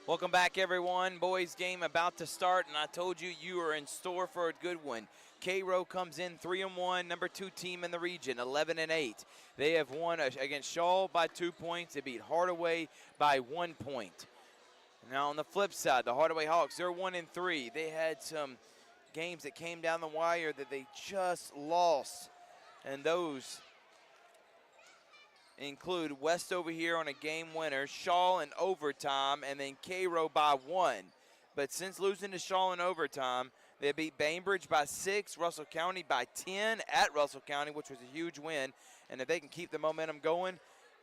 Welcome back, everyone. Boys game about to start, and I told you you are in store for a good one. Cairo comes in 3-1, number 2 team in the region, 11-8. They have won against Shaw by 2 points. They beat Hardaway by 1 point. Now on the flip side, the Hardaway Hawks, they're 1-3. They had some games that came down the wire that they just lost, and those include West over here on a game winner, Shaw in overtime, and then Cairo by 1. But since losing to Shaw in overtime, they beat Bainbridge by 6, Russell County by 10 at Russell County, which was a huge win. And if they can keep the momentum going,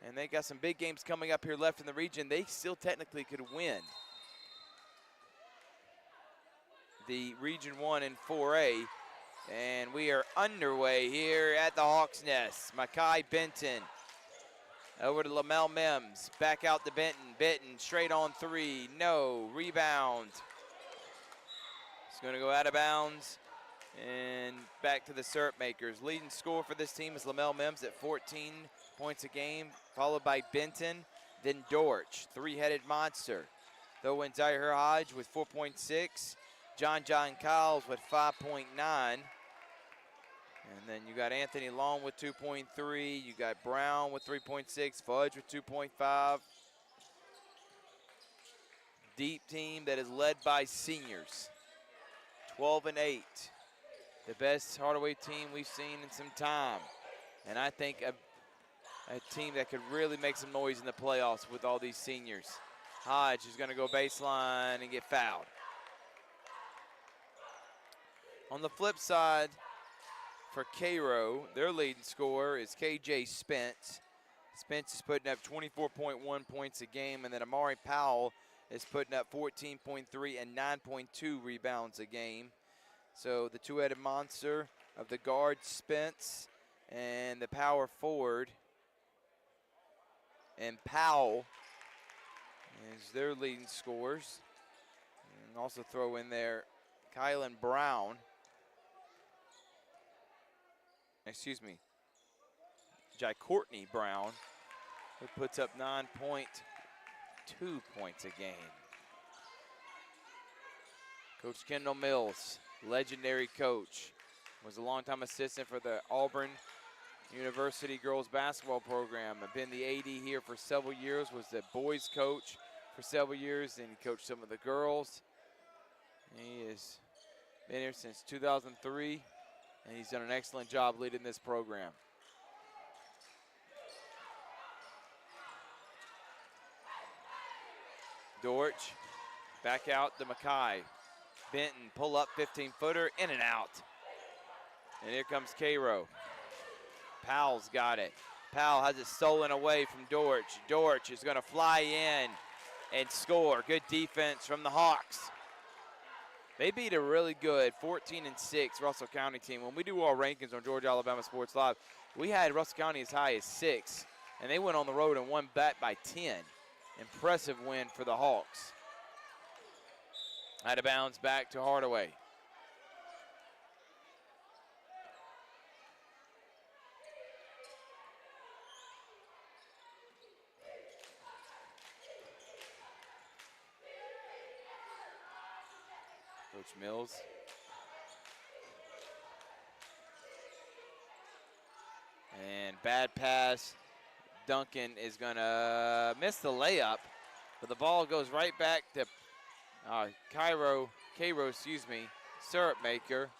and they got some big games coming up here left in the region, they still technically could win the Region 1 in 4A. And we are underway here at the Hawks' Nest. Makai Benton over to Lamel Mims, back out to Benton. Benton straight on 3, no, rebound. It's gonna go out of bounds and back to the Syrupmakers. Leading scorer for this team is Lamel Mims at 14 points a game, followed by Benton, then Dortch, 3-headed monster. Though in Zaire Hodge with 4.6, John Kyles with 5.9. And then you got Anthony Long with 2.3. You got Brown with 3.6. Fudge with 2.5. Deep team that is led by seniors. 12-8. The best Hardaway team we've seen in some time. And I think a team that could really make some noise in the playoffs with all these seniors. Hodge is going to go baseline and get fouled. On the flip side, for Cairo, their leading scorer is KJ Spence. Spence is putting up 24.1 points a game, and then Amari Powell is putting up 14.3 and 9.2 rebounds a game. So the 2-headed monster of the guard Spence and the power forward and Powell is their leading scorers. And also throw in there Kylan Brown. Jai Courtney Brown, who puts up 9.2 points a game. Coach Kendall Mills, legendary coach, was a longtime assistant for the Auburn University girls basketball program. I've been the AD here for several years, was the boys coach for several years, and he coached some of the girls. He has been here since 2003. And he's done an excellent job leading this program. Dortch, back out to Mackay. Benton, pull up 15-footer, in and out. And here comes Cairo. Powell's got it. Powell has it stolen away from Dortch. Dortch is gonna fly in and score. Good defense from the Hawks. They beat a really good 14-6 Russell County team. When we do our rankings on Georgia Alabama Sports Live, we had Russell County as high as 6, and they went on the road and won back by 10. Impressive win for the Hawks. Out of bounds back to Hardaway. Coach Mills. And bad pass. Duncan is going to miss the layup, but the ball goes right back to Cairo, Syrupmaker.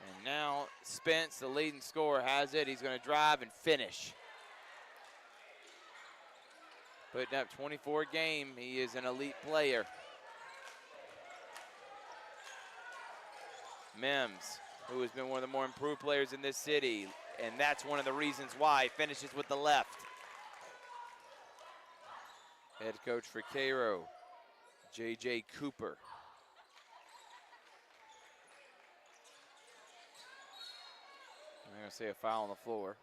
And now Spence, the leading scorer, has it. He's going to drive and finish. Putting up 24 a game. He is an elite player. Mims, who has been one of the more improved players in this city, and that's one of the reasons why. Finishes with the left. Head coach for Cairo, J.J. Cooper. I'm going to say a foul on the floor.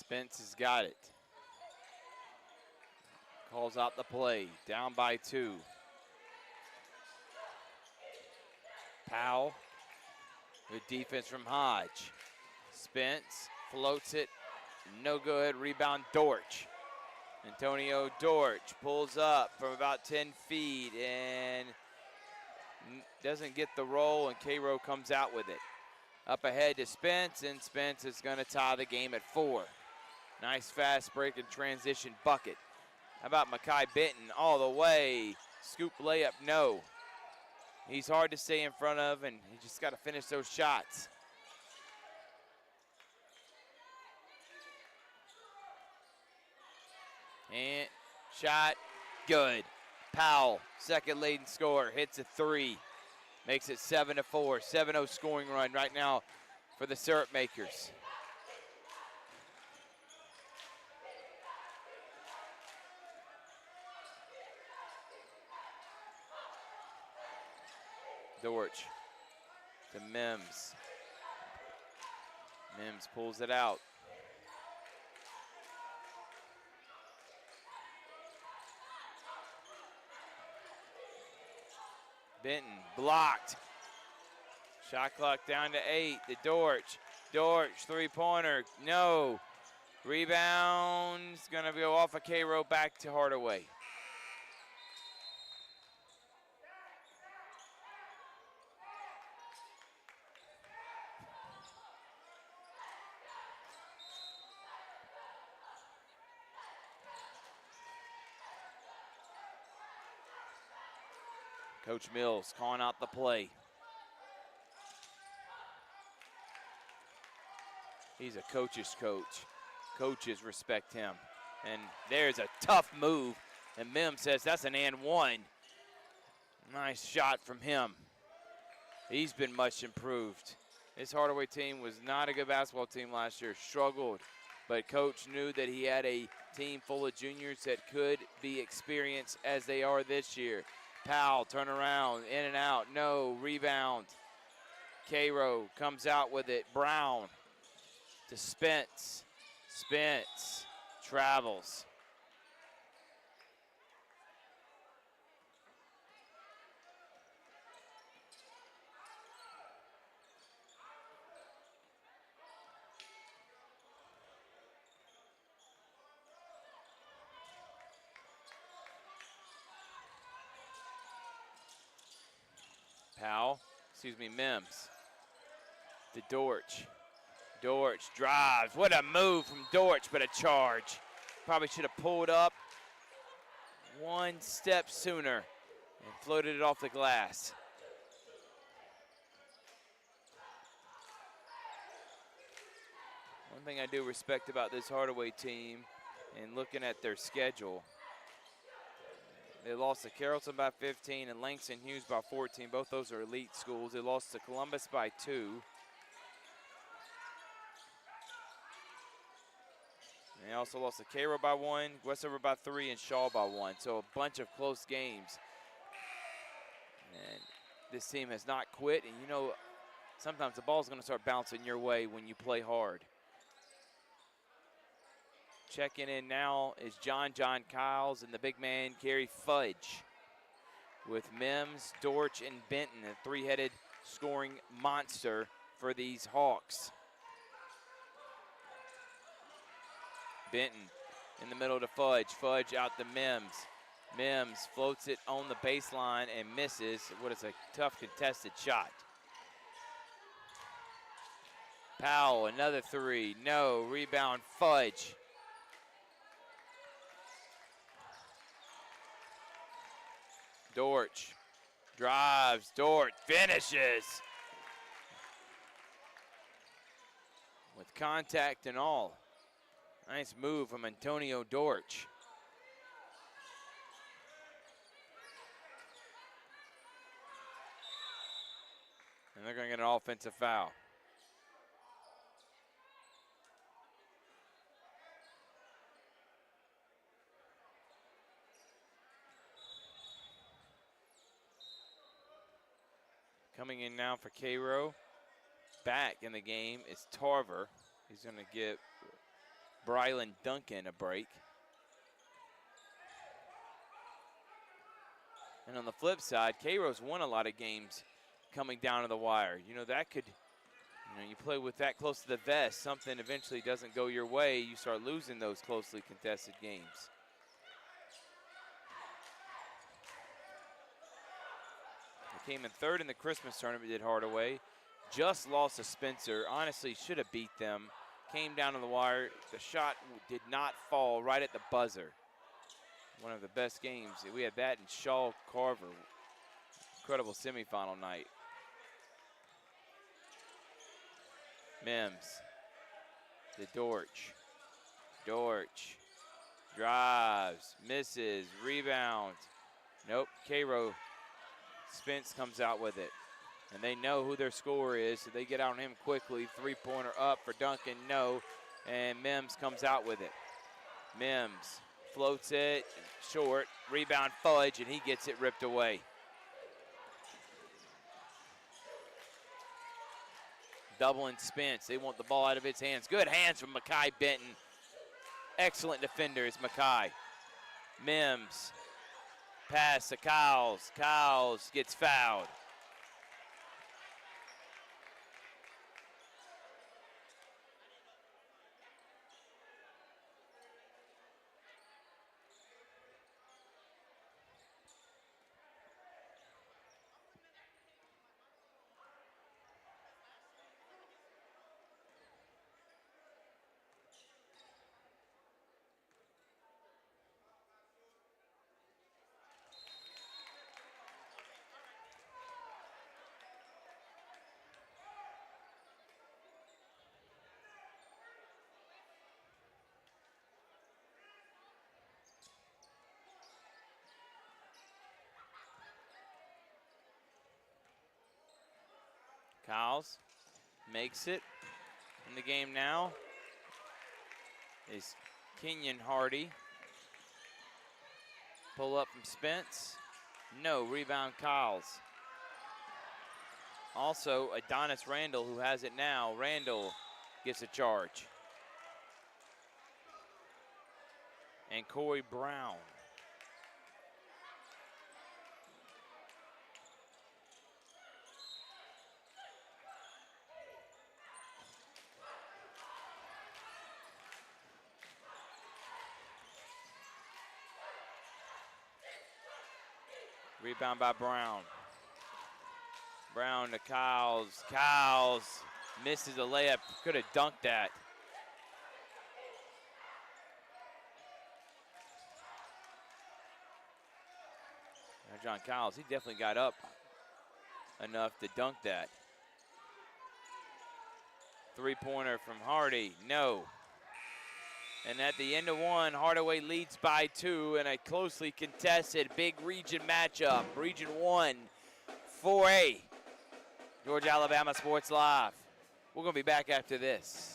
Spence has got it. Calls out the play. Down by 2. Powell with defense from Hodge. Spence floats it. No good. Rebound Dortch. Antonio Dortch pulls up from about 10 feet and doesn't get the roll, and Cairo comes out with it. Up ahead to Spence, and Spence is going to tie the game at 4. Nice fast break and transition bucket. How about Mekhi Benton all the way? Scoop layup, no. He's hard to stay in front of, and he just got to finish those shots. And shot, good. Powell, second leading scorer, hits a 3. Makes it 7-4, 7-0 scoring run right now for the Syrupmakers. Dortch to Mims. Mims pulls it out. Benton blocked. Shot clock down to 8 to Dortch. Dortch, three-pointer, no. Rebound's gonna go off of Cairo back to Hardaway. Coach Mills calling out the play. He's a coach's coach. Coaches respect him. And there's a tough move. And Mims says that's an and 1. Nice shot from him. He's been much improved. This Hardaway team was not a good basketball team last year. Struggled. But coach knew that he had a team full of juniors that could be experienced as they are this year. Powell, turn around, in and out, no, rebound. Cairo comes out with it. Brown to Spence. Spence travels. Mims to Dortch. Dortch drives. What a move from Dortch, but a charge. Probably should have pulled up one step sooner and floated it off the glass. One thing I do respect about this Hardaway team, and looking at their schedule, they lost to Carrollton by 15 and Langston Hughes by 14. Both those are elite schools. They lost to Columbus by 2. They also lost to Cairo by 1, Westover by 3, and Shaw by 1. So a bunch of close games. And this team has not quit. And you know, sometimes the ball's going to start bouncing your way when you play hard. Checking in now is John Kyles and the big man, Gary Fudge. With Mims, Dortch, and Benton, a three-headed scoring monster for these Hawks. Benton in the middle to Fudge. Fudge out to Mims. Mims floats it on the baseline and misses. What is a tough contested shot. Powell, another 3. No. Rebound, Fudge. Dortch drives. Dortch finishes. With contact and all. Nice move from Antonio Dortch. And they're going to get an offensive foul. Coming in now for Cairo. Back in the game is Tarver. He's going to get Brylan Duncan a break. And on the flip side, Cairo's won a lot of games coming down to the wire. You know, that could, you play with that close to the vest, something eventually doesn't go your way, you start losing those closely contested games. They came in third in the Christmas tournament, did Hardaway. Just lost to Spencer. Honestly, should have beat them. Came down to the wire. The shot did not fall right at the buzzer. One of the best games. We had that and Shaw Carver. Incredible semifinal night. Mims to Dortch. Dortch drives, misses, rebound. Nope, Cairo. Spence comes out with it. And they know who their scorer is, so they get out on him quickly. Three-pointer up for Duncan, no. And Mims comes out with it. Mims floats it, short, rebound Fudge, and he gets it ripped away. Doubling Spence, they want the ball out of his hands. Good hands from Makai Benton. Excellent defender is Makai. Mims, pass to Cowles. Cowles gets fouled. Cowles makes it in the game now is Kenyon Hardy. Pull up from Spence. No, rebound Cowles. Also, Adonis Randall, who has it now. Randall gets a charge. And Corey Brown. Rebound by Brown. Brown to Cowles. Cowles misses a layup. Could have dunked that. Now John Cowles, he definitely got up enough to dunk that. Three-pointer from Hardy. No. And at the end of one, Hardaway leads by 2 in a closely contested big region matchup. Region 1, 4A. Georgia Alabama Sports Live. We're going to be back after this.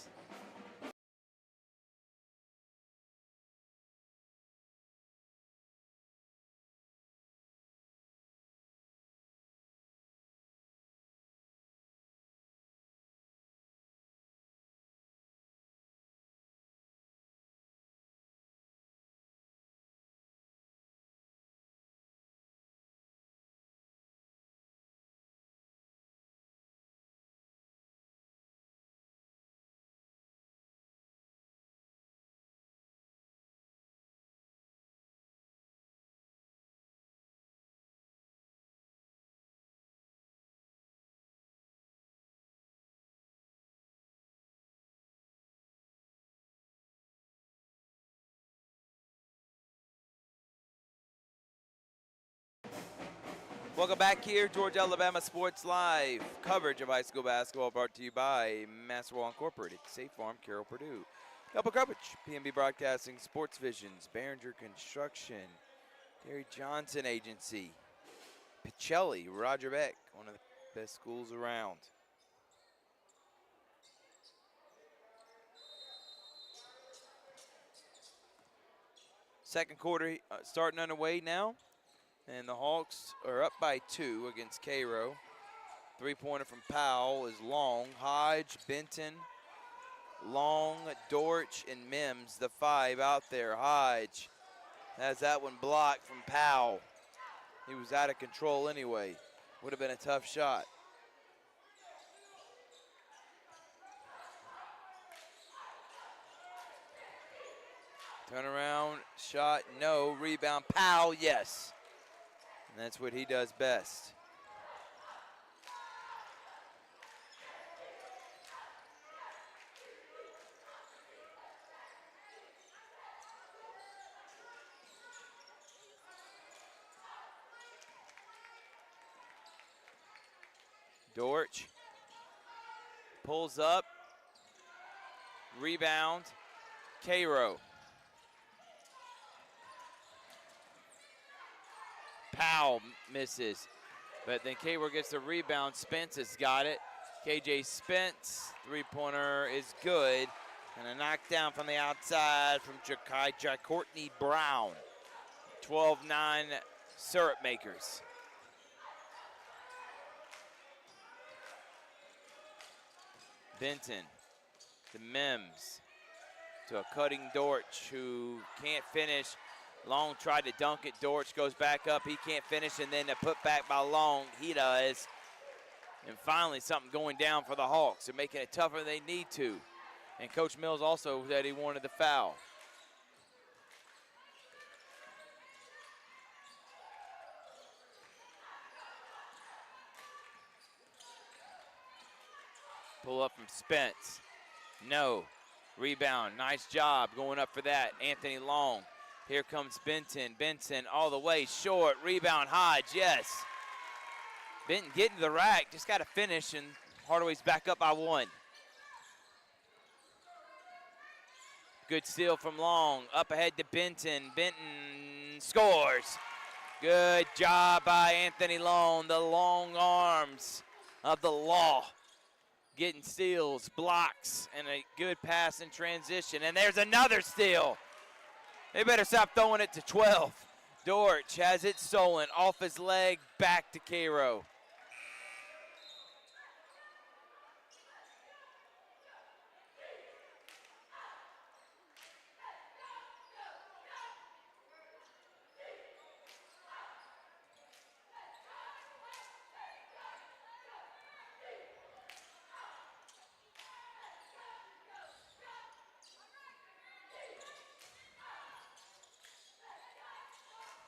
Welcome back here, Georgia Alabama Sports Live. Coverage of high school basketball brought to you by Masterwell Incorporated, Safe Farm, Carroll, Purdue. Double coverage, PNB Broadcasting, Sports Visions, Behringer Construction, Gary Johnson Agency, Pacelli, Roger Beck, one of the best schools around. Second quarter starting underway now. And the Hawks are up by 2 against Cairo. Three-pointer from Powell is long. Hodge, Benton, Long, Dortch, and Mims, the 5 out there. Hodge has that one blocked from Powell. He was out of control anyway. Would have been a tough shot. Turnaround shot, no. Rebound, Powell, yes. And that's what he does best. Dortch pulls up, rebound, Cairo. Powell misses, but then Cairo gets the rebound. Spence has got it. KJ Spence, three-pointer is good, and a knockdown from the outside from Courtney Brown. 12-9 Syrupmakers. Benton to Mims to a cutting Dortch who can't finish. Long tried to dunk it. Dortch goes back up. He can't finish, and then the put back by Long. He does. And finally, something going down for the Hawks. They're making it tougher than they need to. And Coach Mills also said he wanted the foul. Pull up from Spence. No. Rebound. Nice job going up for that. Anthony Long. Here comes Benton. Benson all the way short. Rebound, Hodge, yes. Benton getting to the rack. Just got to finish, and Hardaway's back up by 1. Good steal from Long. Up ahead to Benton. Benton scores. Good job by Anthony Long. The long arms of the law. Getting steals, blocks, and a good pass in transition. And there's another steal. They better stop throwing it to 12. Dortch has it stolen off his leg, back to Cairo.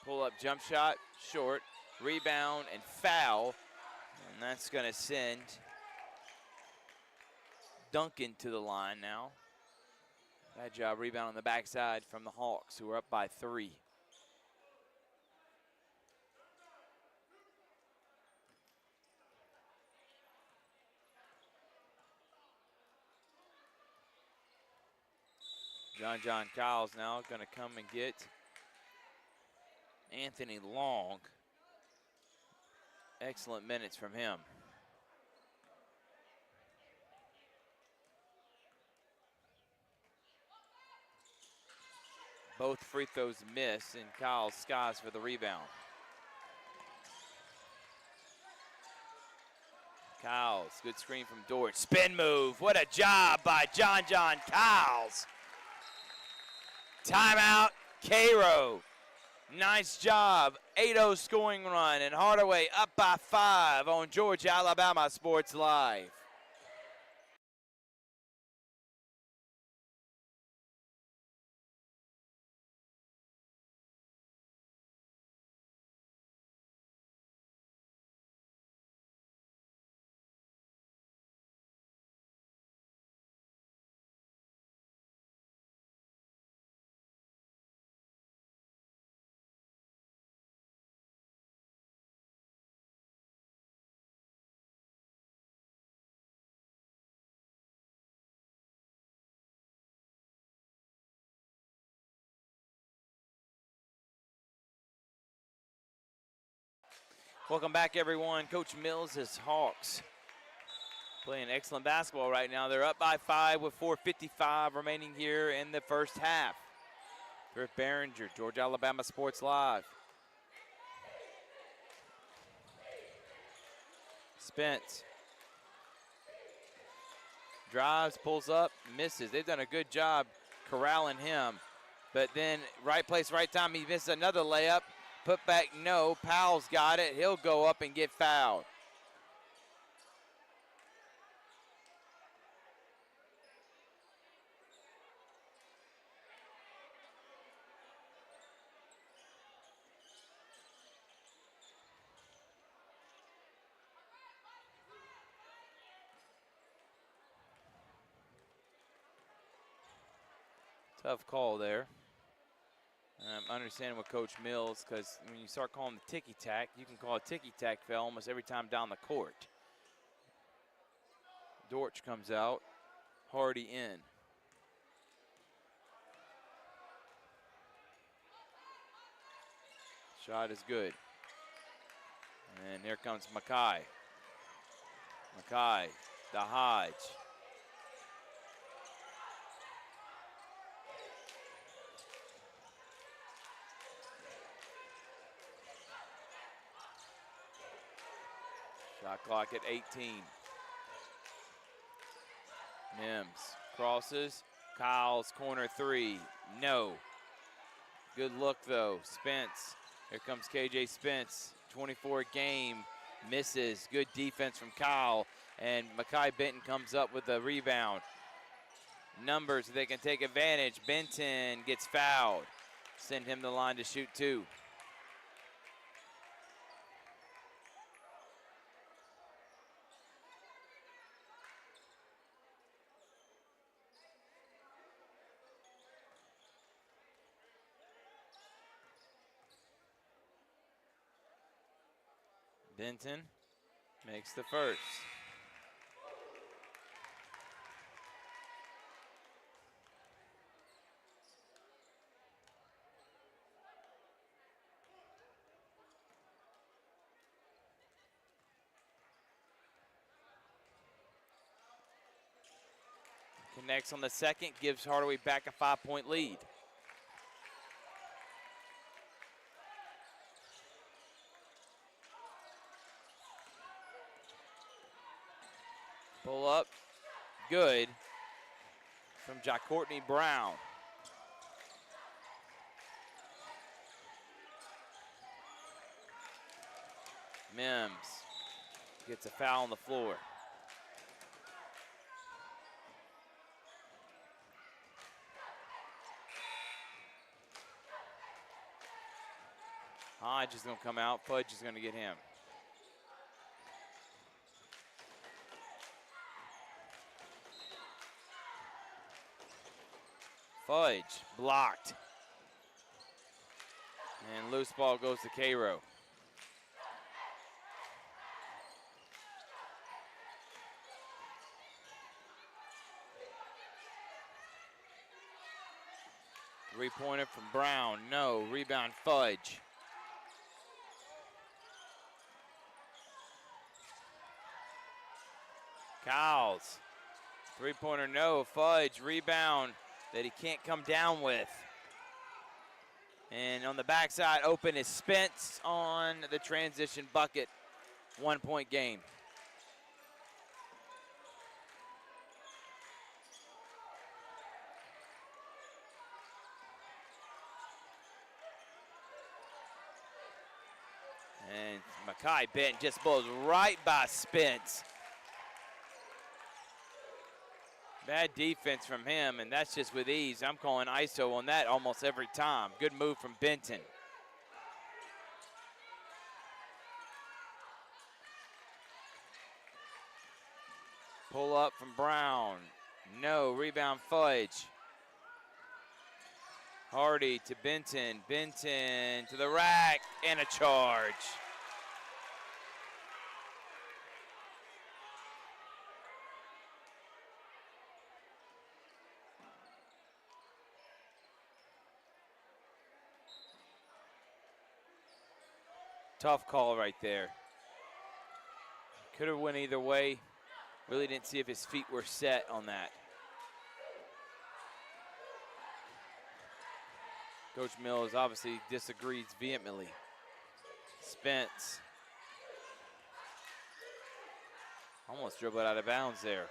Pull-up jump shot, short, rebound, and foul. And that's going to send Duncan to the line now. Bad job, rebound on the backside from the Hawks, who are up by 3. John Kyle's now going to come and get Anthony Long. Excellent minutes from him. Both free throws miss, and Kyle skies for the rebound. Kyles, good screen from Dortch. Spin move, what a job by John Kyles. Timeout, Cairo. Nice job, 8-0 scoring run, and Hardaway up by 5 on Georgia Alabama Sports Live. Welcome back, everyone. Coach Mills' Hawks playing excellent basketball right now. They're up by 5 with 4:55 remaining here in the first half. Griff Behringer, Georgia Alabama Sports Live. Spence drives, pulls up, misses. They've done a good job corralling him. But then right place, right time, he misses another layup. Put back, no. Powell's got it. He'll go up and get fouled. Tough call there. I'm understanding with Coach Mills, because when you start calling the ticky-tack, you can call a ticky-tack foul almost every time down the court. Dortch comes out, Hardy in. Shot is good. And here comes Mackay. Mackay, the Hodge. Shot clock at 18. Mims crosses. Kyle's corner three. No. Good look though. Spence. Here comes KJ Spence. 24 game. Misses. Good defense from Kyle. And Mackay Benton comes up with the rebound. Numbers, they can take advantage. Benton gets fouled. Send him the line to shoot two. Benton makes the first. Connects on the second, gives Hardaway back a 5-point lead. Pull up, good from Courtney Brown. Mims gets a foul on the floor. Hodge is going to come out. Fudge is going to get him. Fudge blocked. And loose ball goes to Cairo. Three-pointer from Brown. No. Rebound Fudge. Cowles. Three-pointer no. Fudge. Rebound that he can't come down with. And on the backside, open is Spence on the transition bucket. 1-point game. And Mackay Benton just blows right by Spence. Bad defense from him, and that's just with ease. I'm calling ISO on that almost every time. Good move from Benton. Pull up from Brown. No, rebound Fudge. Hardy to Benton. Benton to the rack, and a charge. Tough call right there. Could have went either way. Really didn't see if his feet were set on that. Coach Mills obviously disagrees vehemently. Spence. Almost dribbled out of bounds there.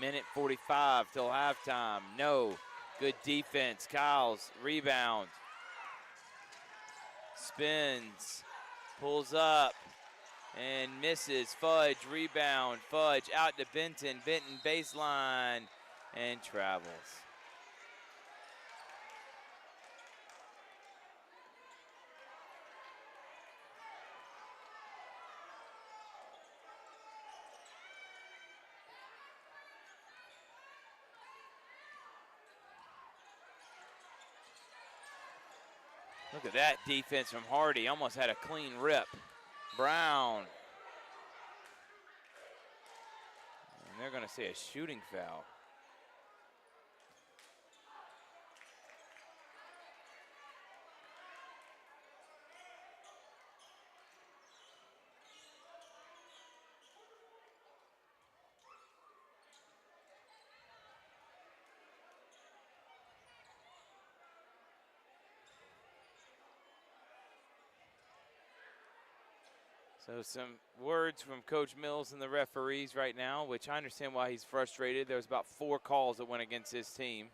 Minute 45 till halftime. No. Good defense. Kyles, rebound. Spins. Pulls up. And misses. Fudge, rebound. Fudge out to Benton. Benton baseline. And travels. Look at that defense from Hardy. Almost had a clean rip. Brown. And they're going to say a shooting foul. So some words from Coach Mills and the referees right now, which I understand why he's frustrated. There was about 4 calls that went against his team.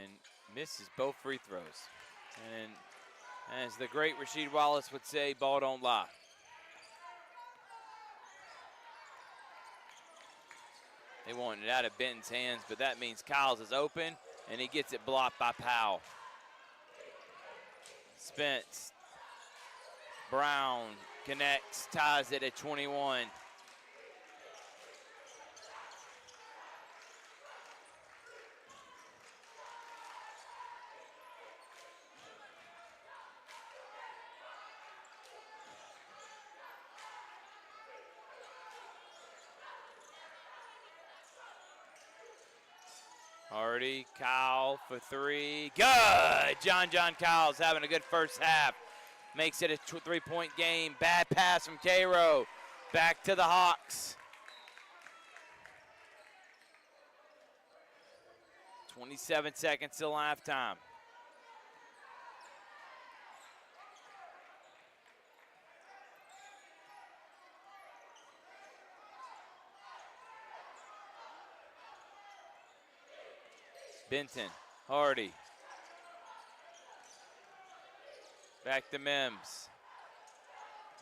And misses both free throws. And as the great Rasheed Wallace would say, ball don't lie. They want it out of Benton's hands, but that means Kyles is open, and he gets it blocked by Powell. Spence. Brown connects, ties it at 21. Hardy, Kyle for 3. Good! John Kyles having a good first half. Makes it a 3-point game. Bad pass from Cairo. Back to the Hawks. 27 seconds till halftime. Benton, Hardy. Back to Mims.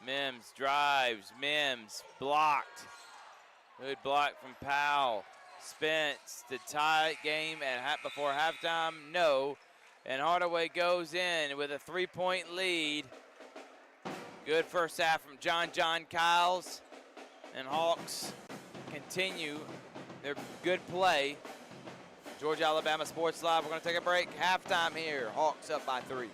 Mims drives, Mims blocked. Good block from Powell. Spence to tie game at before halftime, no. And Hardaway goes in with a 3-point lead. Good first half from John Kyles. And Hawks continue their good play. Georgia Alabama Sports Live. We're going to take a break. Halftime here. Hawks up by 3.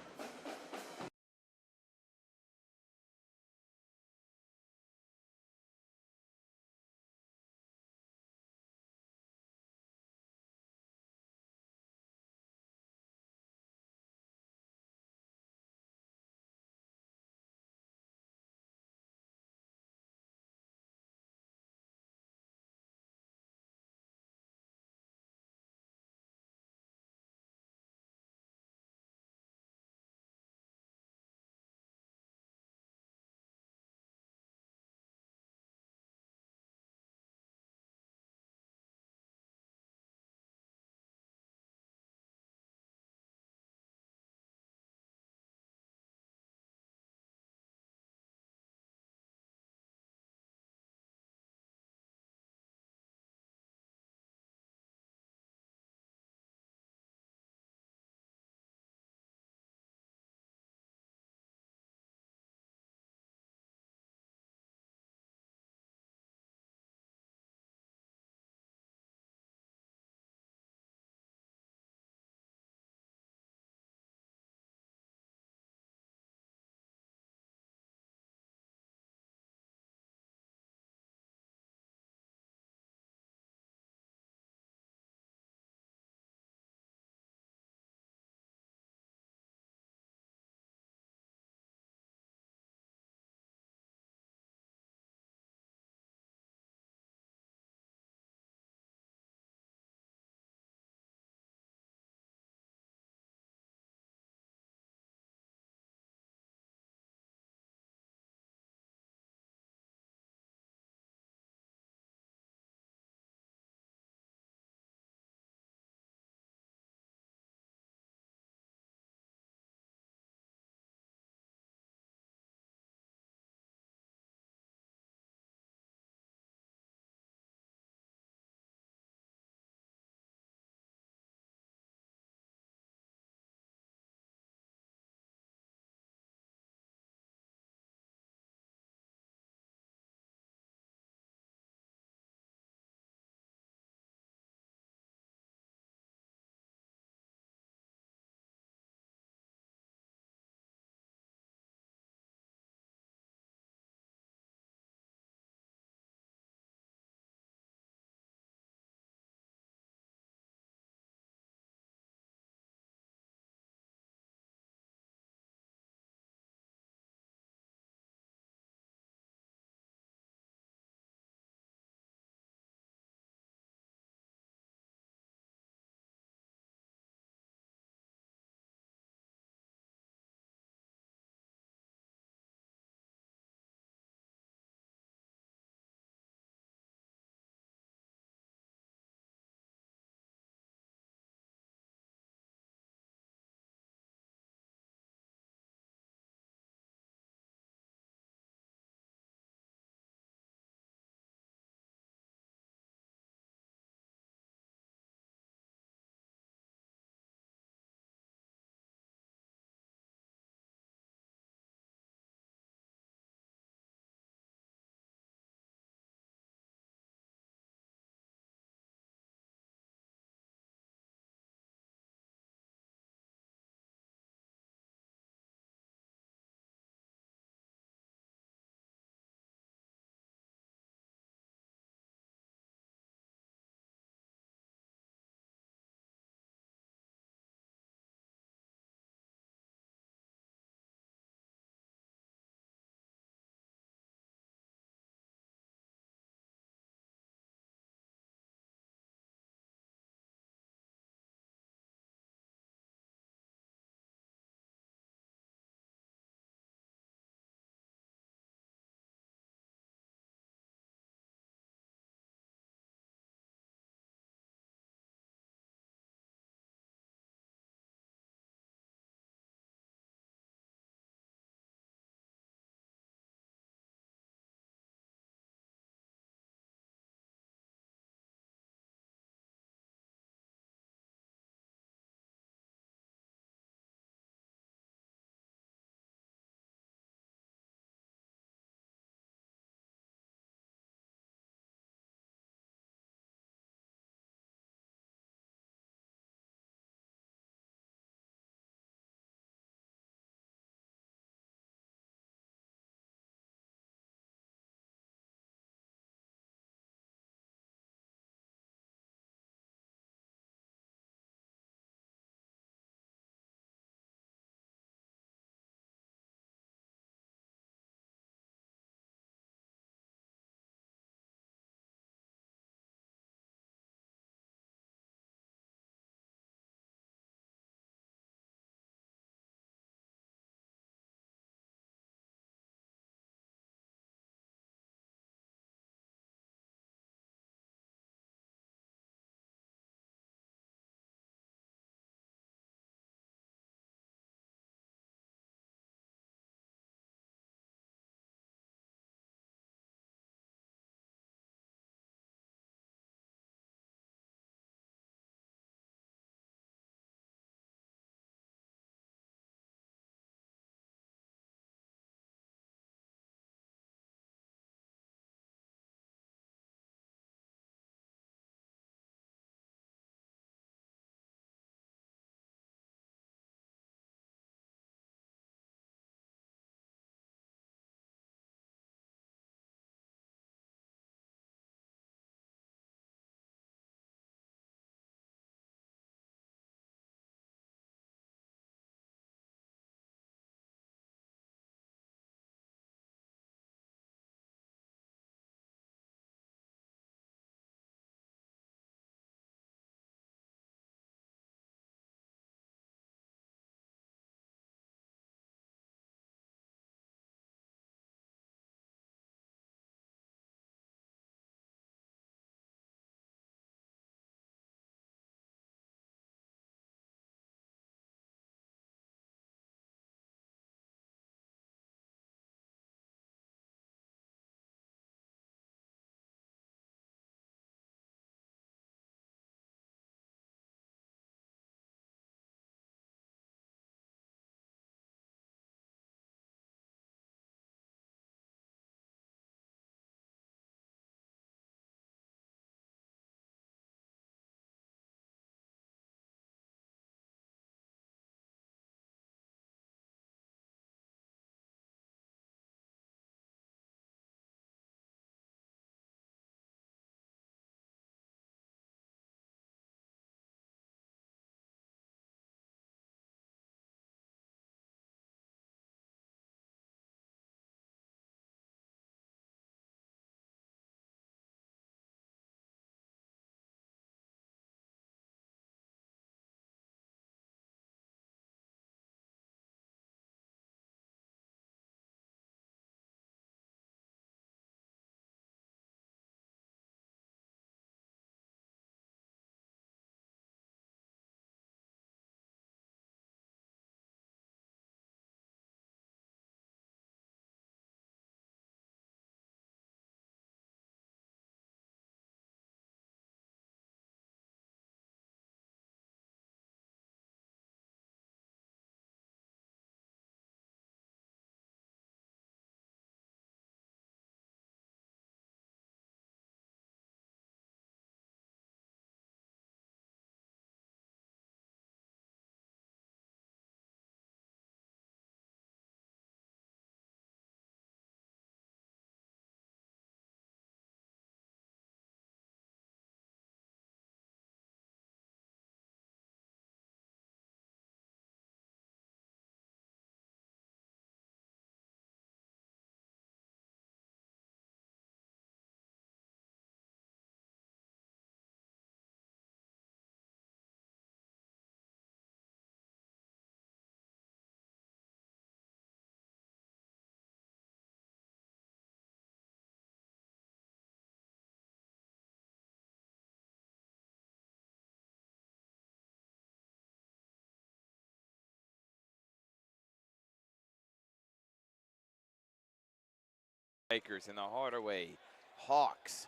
Makers and the Hardaway Hawks.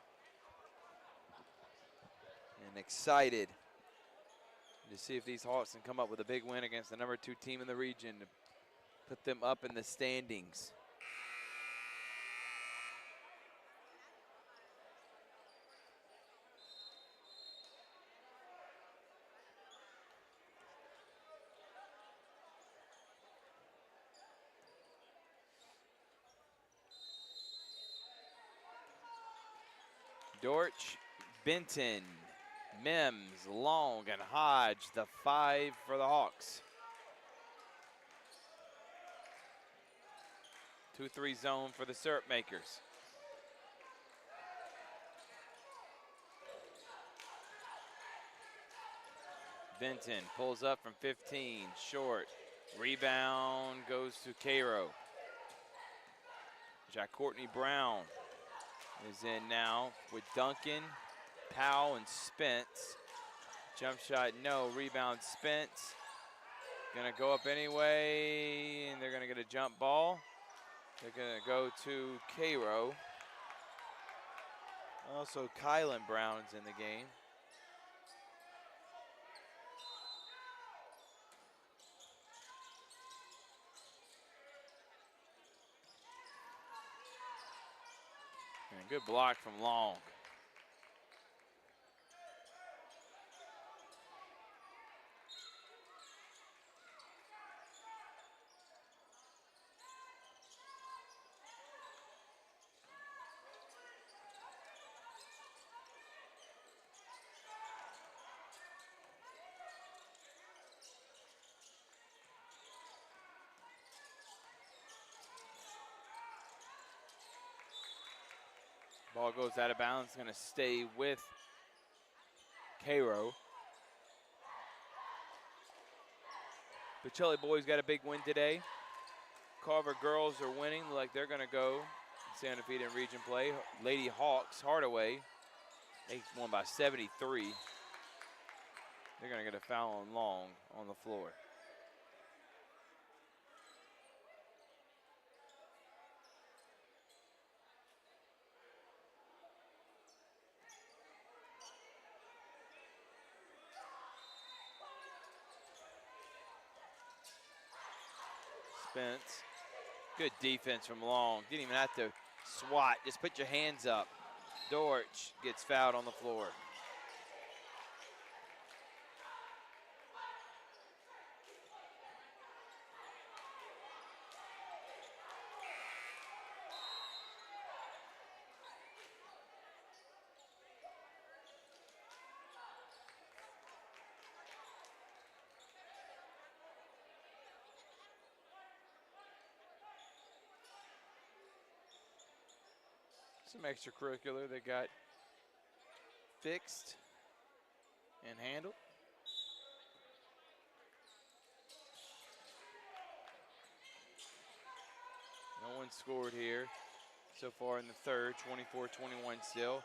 And excited to see if these Hawks can come up with a big win against the #2 team in the region to put them up in the standings. Dortch, Benton, Mims, Long, and Hodge, the 5 for the Hawks. 2-3 zone for the Syrupmakers. Benton pulls up from 15, short. Rebound goes to Cairo. Jack Courtney Brown is in now with Duncan, Powell, and Spence. Jump shot, no. Rebound, Spence. Gonna go up anyway, and they're gonna get a jump ball. They're gonna go to Cairo. Also, Kylan Brown's in the game. And a good block from Long. Ball goes out of bounds, going to stay with Cairo. The Chile boys got a big win today. Carver girls are winning, like they're going to go stay undefeated in region play. Lady Hawks, Hardaway, they won by 73. They're going to get a foul on Long on the floor. Spence, good defense from Long. Didn't even have to swat, just put your hands up. Dortch gets fouled on the floor. Some extracurricular that got fixed and handled. No one scored here so far in the third, 24-21 still.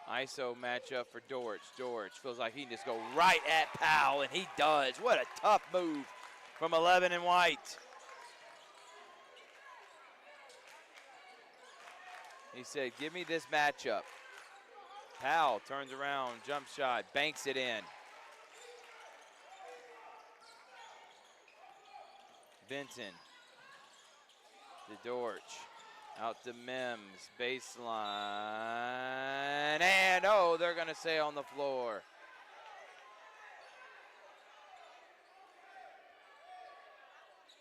ISO matchup for Dortch. Dortch feels like he can just go right at Powell, and he does. What a tough move from 11 and White. He said, give me this matchup. Powell turns around, jump shot, banks it in. Benton to Dortch, out to Mims, baseline, and oh, they're gonna say on the floor.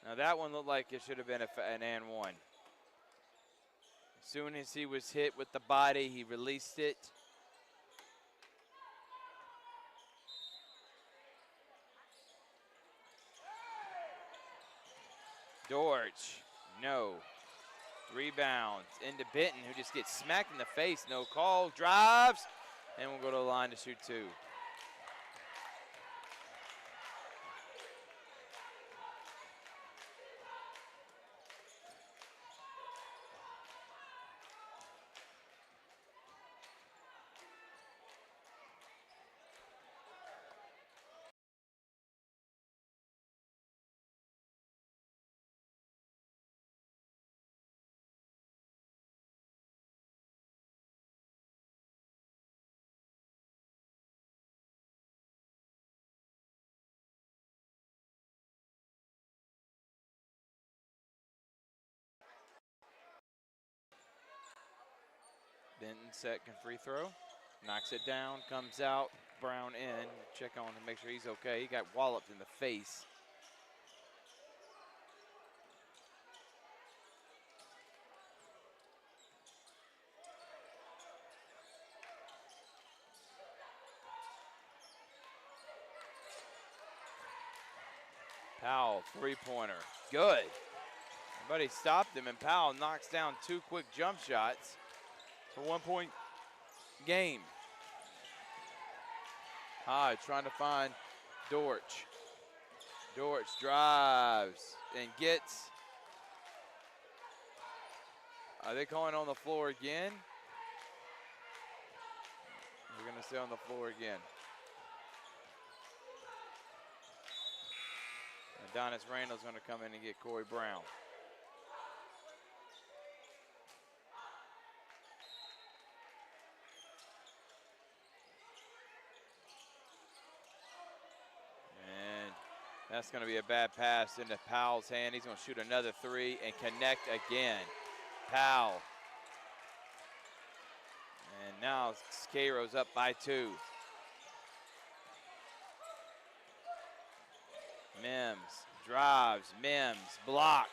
Now that one looked like it should have been an and one. As soon as he was hit with the body, he released it. Dortch, no. Rebounds into Benton, who just gets smacked in the face. No call, drives, and we'll go to the line to shoot 2. Benton second free throw. Knocks it down, comes out. Brown in. Check on him, make sure he's okay. He got walloped in the face. Powell, three-pointer. Good. But he stopped him, and Powell knocks down 2 quick jump shots. It's a 1-point game. Hyde trying to find Dortch. Dortch drives and gets. Are they calling on the floor again? We're going to stay on the floor again. Adonis Randall's going to come in and get Corey Brown. And that's going to be a bad pass into Powell's hand. He's going to shoot another three and connect again. Powell. And now Cairo's up by 2. Mims drives, Mims blocked.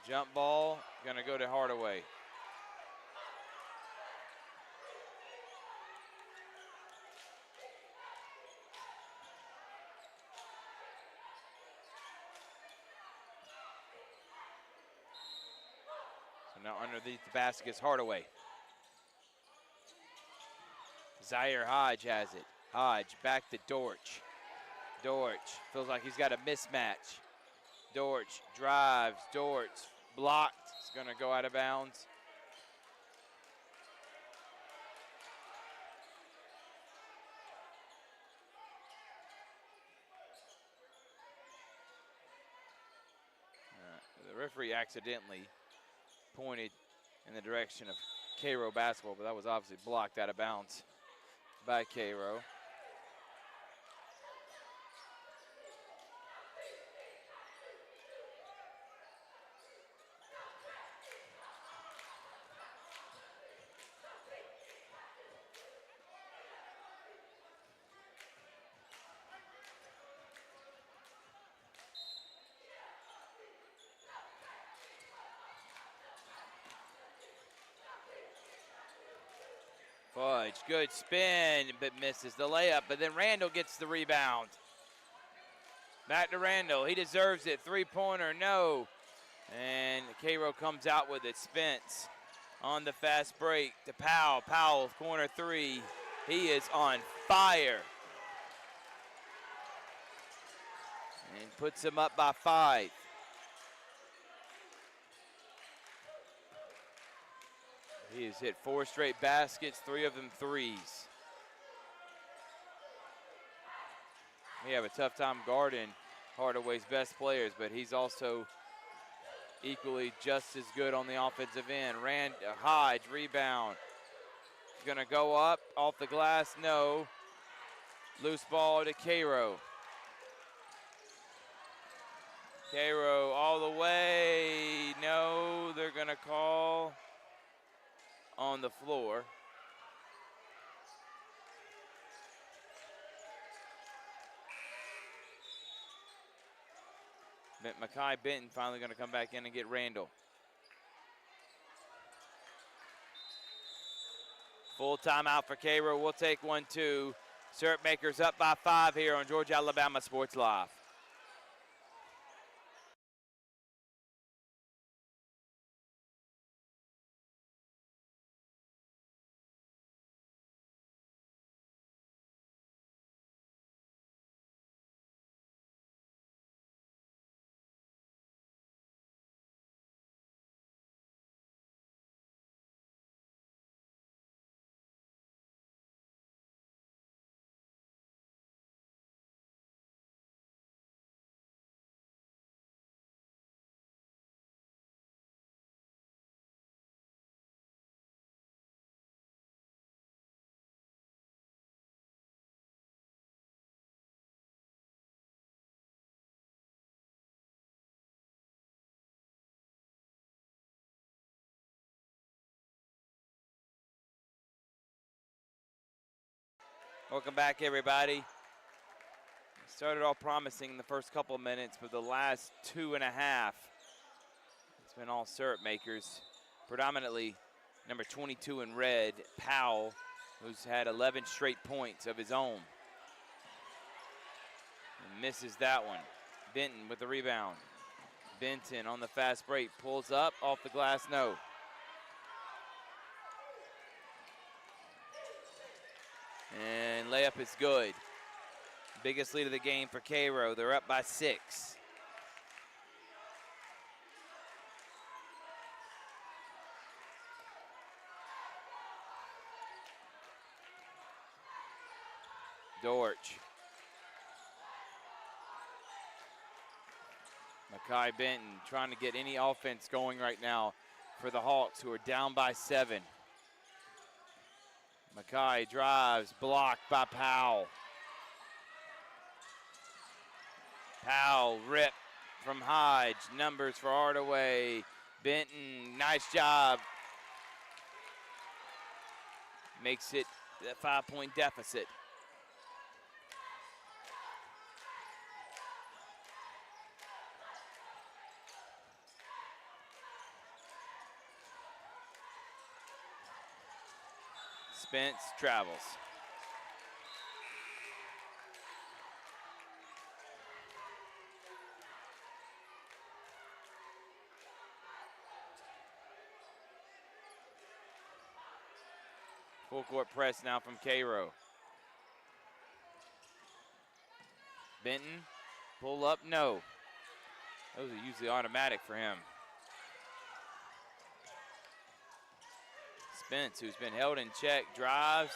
Jump ball, gonna go to Hardaway. So now underneath the basket is Hardaway. Zaire Hodge has it. Hodge back to Dortch. Dortch feels like he's got a mismatch. Dortch drives. Dortch blocked. It's going to go out of bounds. The referee accidentally pointed in the direction of Cairo basketball, but that was obviously blocked out of bounds by Cairo. Fudge, good spin, but misses the layup. But then Randall gets the rebound. Back to Randall. He deserves it. Three-pointer, no. And Cairo comes out with it. Spence on the fast break to Powell. Powell, corner three. He is on fire. And puts him up by 5. He has hit 4 straight baskets, 3 of them threes. We have a tough time guarding Hardaway's best players, but he's also equally just as good on the offensive end. Hodge, rebound. Gonna go up, off the glass, no. Loose ball to Cairo. Cairo all the way, no, they're gonna call on the floor. Mekhi Benton finally going to come back in and get Randall. Full timeout for Cairo. We'll take 1-2. Syrupmakers up by 5 here on Georgia Alabama Sports Live. Welcome back, everybody. Started all promising the first couple of minutes, but the last 2.5, it's been all syrup makers. Predominantly number 22 in red, Powell, who's had 11 straight points of his own. And misses that one. Benton with the rebound. Benton on the fast break, pulls up, off the glass, no. And layup is good. Biggest lead of the game for Cairo. They're up by 6. Dortch. Makai Benton trying to get any offense going right now for the Hawks, who are down by 7. Makai drives, blocked by Powell. Powell ripped from Hodge. Numbers for Hardaway. Benton, nice job. Makes it a 5-point deficit. Spence travels. Full court press now from Cairo. Benton, pull up, no. Those are usually automatic for him. Spence, who's been held in check, drives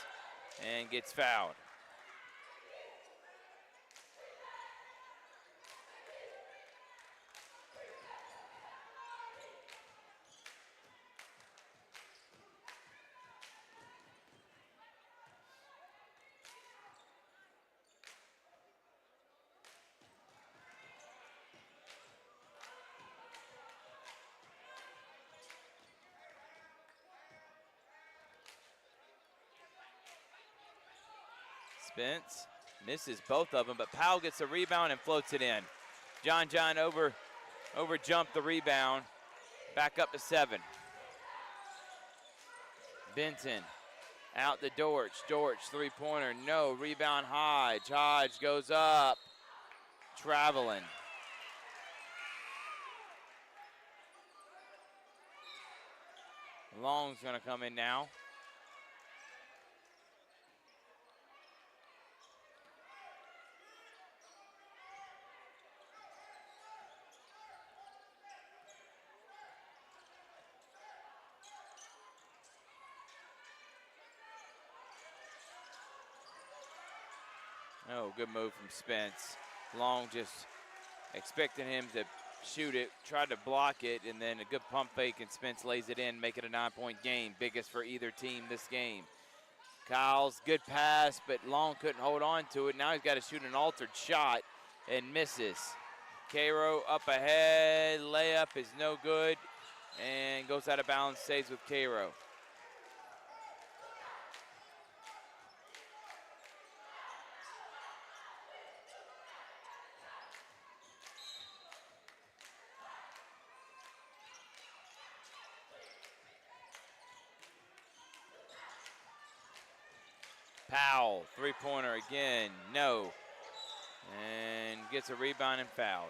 and gets fouled. Spence misses both of them, but Powell gets the rebound and floats it in. John over jumped the rebound, back up to 7. Benton out the Dortch. Dortch three-pointer, no. Rebound Hodge. Hodge goes up, traveling. Long's gonna come in now. Oh, good move from Spence. Long just expecting him to shoot it, tried to block it, and then a good pump fake, and Spence lays it in, make it a 9-point game. Biggest for either team this game. Kyle's good pass, but Long couldn't hold on to it. Now he's got to shoot an altered shot and misses. Cairo up ahead, layup is no good, and goes out of bounds, stays with Cairo. Powell, three-pointer again, no. And gets a rebound and fouled.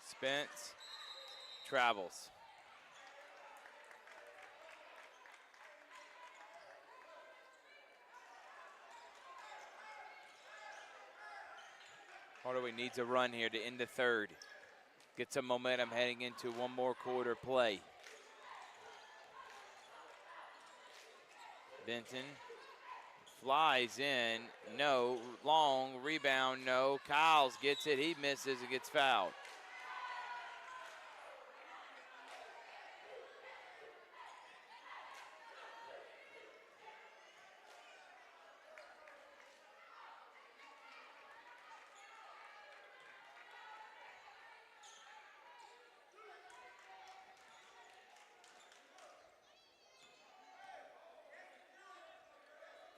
Spence travels. Hardaway needs a run here to end the third. Get some momentum heading into one more quarter play. Benton flies in, no. Long, rebound, no. Kyles gets it, he misses, it gets fouled.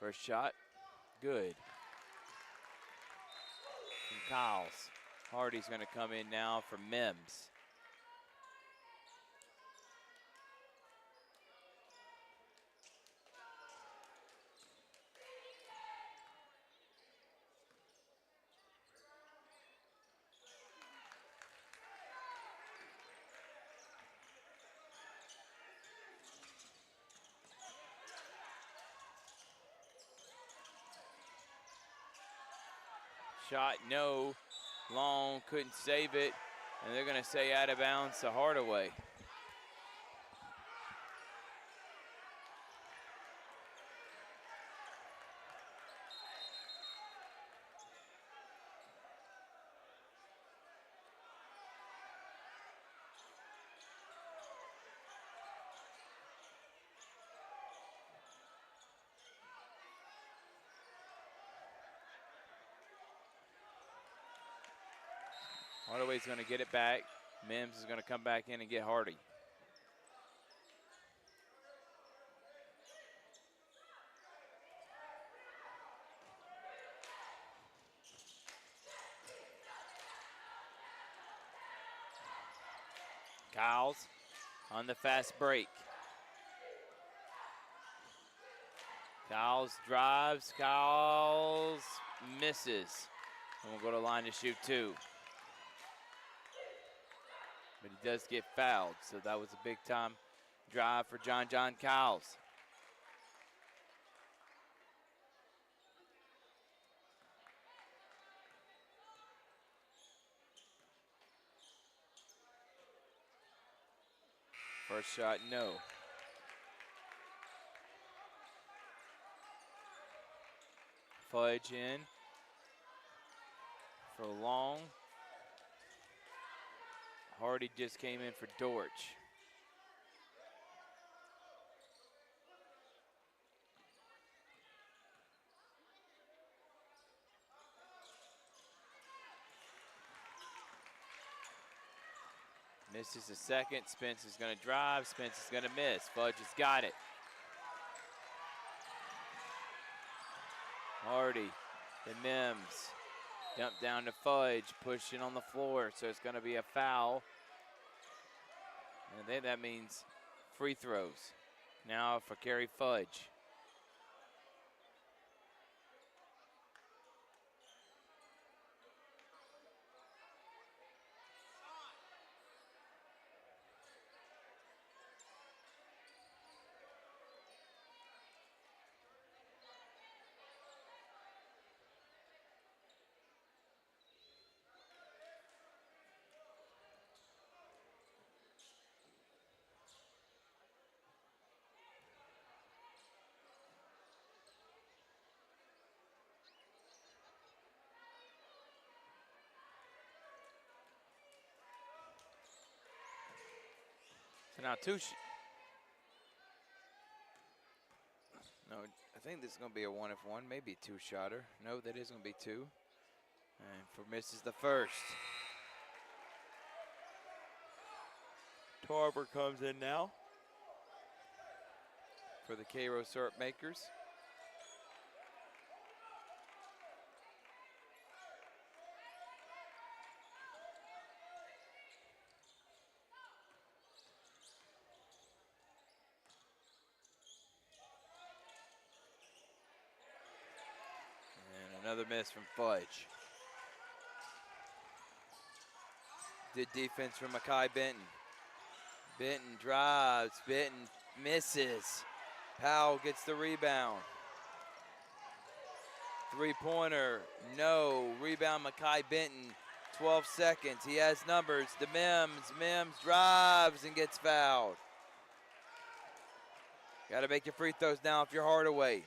First shot, good. From Kyles. Hardy's going to come in now for Mims. Shot, no. Long, couldn't save it. And they're going to say out of bounds to Hardaway. Hardaway's going to get it back. Mims is going to come back in and get Hardy. Kyles on the fast break. Kyles drives, Kyles misses. And we'll go to line to shoot 2. But he does get fouled, so that was a big time drive for John Kyles. First shot, no. Fudge in for Long. Hardy just came in for Dortch. Misses the second. Spence is going to drive. Spence is going to miss. Fudge has got it. Hardy, the Mims. Dump down to Fudge, pushing on the floor, so it's going to be a foul. And then that means free throws now for Kerry Fudge. So now no, I think this is going to be a 1-of-1, maybe a 2-shotter. No, that is going to be 2. And for misses the first. Tarver comes in now for the Cairo Syrupmakers. Another miss from Fudge. Good defense from Mekhi Benton. Benton drives, Benton misses. Powell gets the rebound. 3-pointer, no. Rebound Mekhi Benton, 12 seconds. He has numbers. The Mims drives and gets fouled. Got to make your free throws now if you're Hardaway.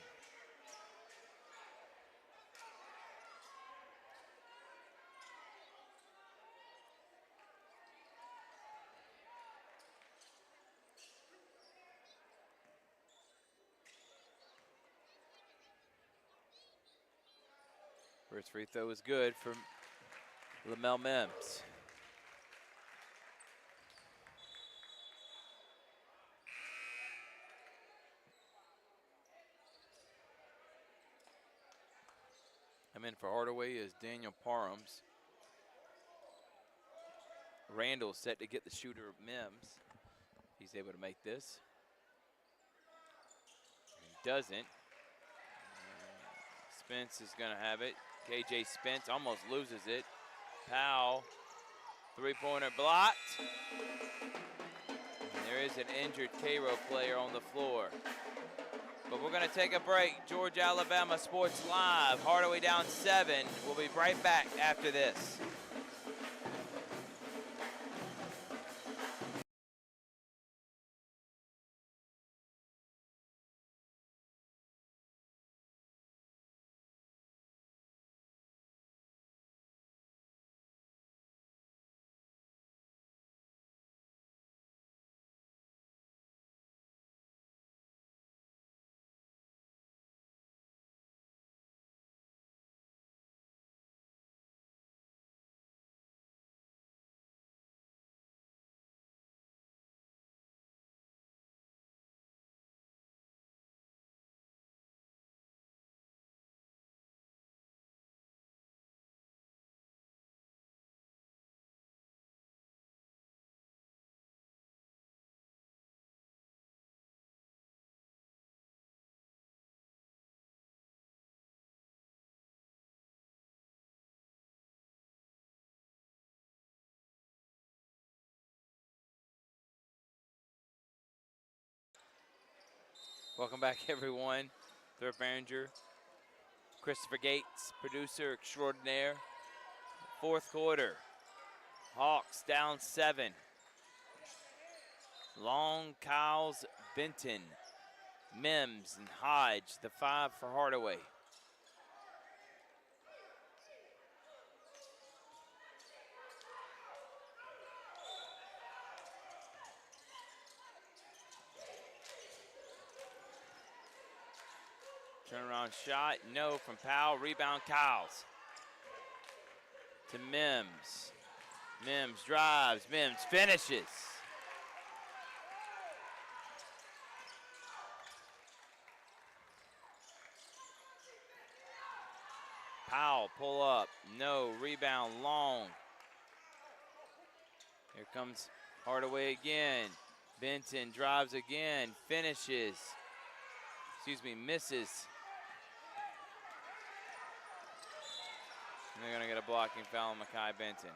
First free throw is good from Lamel Mims. Come in for Hardaway is Daniel Parhams. Randall set to get the shooter Mims. He's able to make this. He doesn't. Spence is going to have it. KJ Spence almost loses it. Powell, three-pointer blocked. And there is an injured Cairo player on the floor. But we're going to take a break. Georgia, Alabama Sports Live. Hardaway down 7. We'll be right back after this. Welcome back, everyone. Thurp Behringer, Christopher Gates, producer extraordinaire. Fourth quarter. Hawks down 7. Long, Kyles, Benton, Mims, and Hodge, the 5 for Hardaway. Turnaround shot, no from Powell. Rebound, Kyles. To Mims. Mims drives, Mims finishes. Powell, pull up, no. Rebound, Long. Here comes Hardaway again. Benton drives again, finishes. Misses. And they're going to get a blocking foul on Mekhi Benton.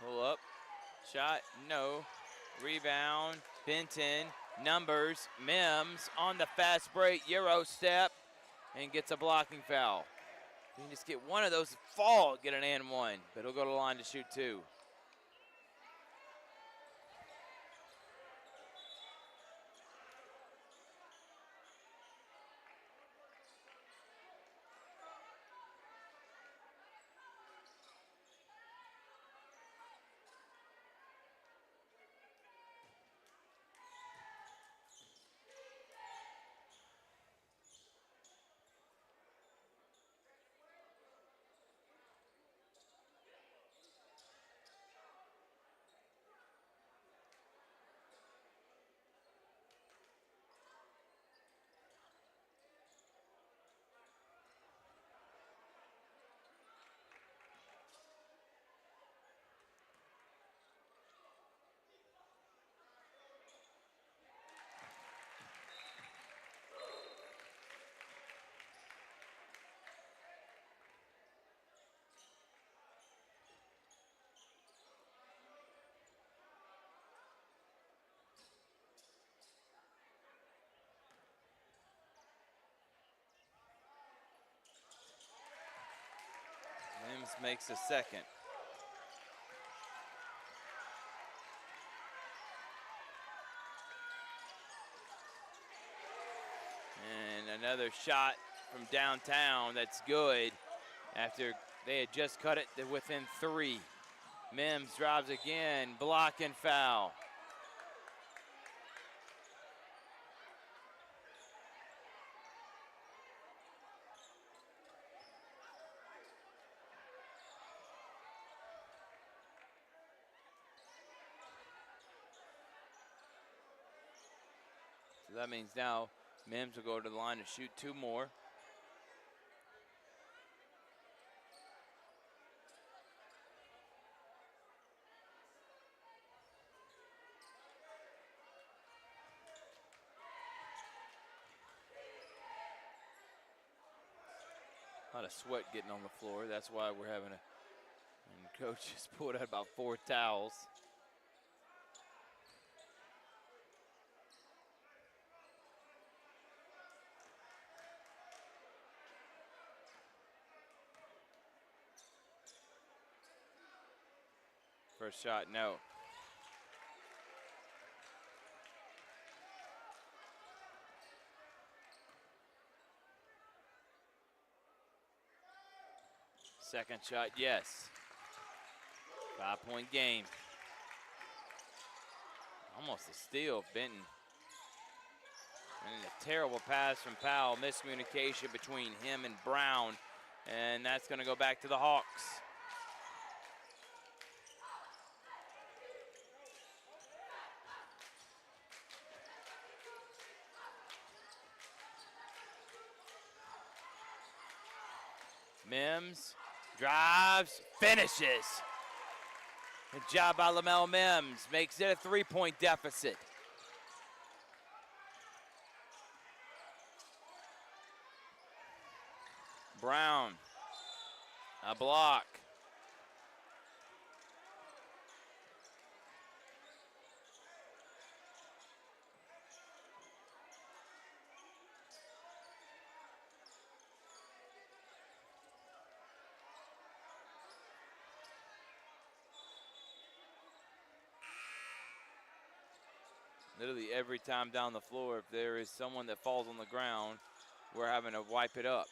Pull up, shot, no. Rebound, Benton, numbers, Mims on the fast break, Euro step, and gets a blocking foul. You can just get one of those fall, get an and one, but he'll go to the line to shoot 2. Mims makes a second. Another shot from downtown that's good after they had just cut it to within 3. Mims drives again, block and foul. So that means now Mims will go to the line to shoot 2 more. A lot of sweat getting on the floor. That's why we're having and coach just pulled out about 4 towels. First shot, no. Second shot, yes. 5-point game. Almost a steal, Benton. And a terrible pass from Powell. Miscommunication between him and Brown. And that's going to go back to the Hawks. Mims drives, finishes. Good job by LaMelo Mims. Makes it a 3-point deficit. Brown, a block. Literally every time down the floor, if there is someone that falls on the ground, we're having to wipe it up.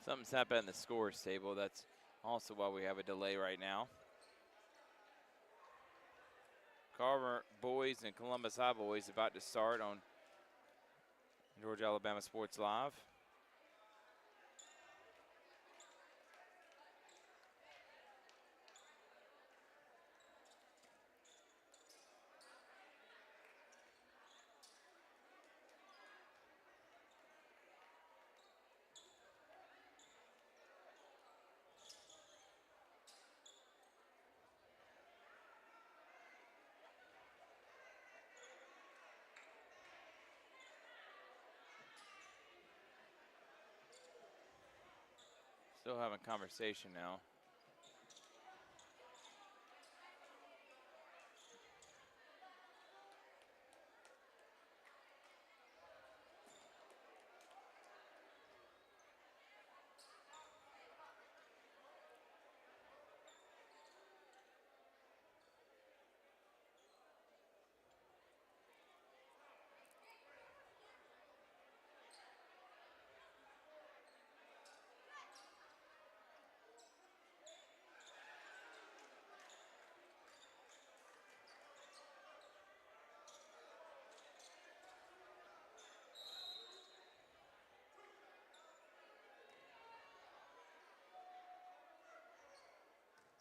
Something's happened in the scores table. That's also why we have a delay right now. Carver boys and Columbus High boys about to start on Georgia Alabama Sports Live. Still having conversation now.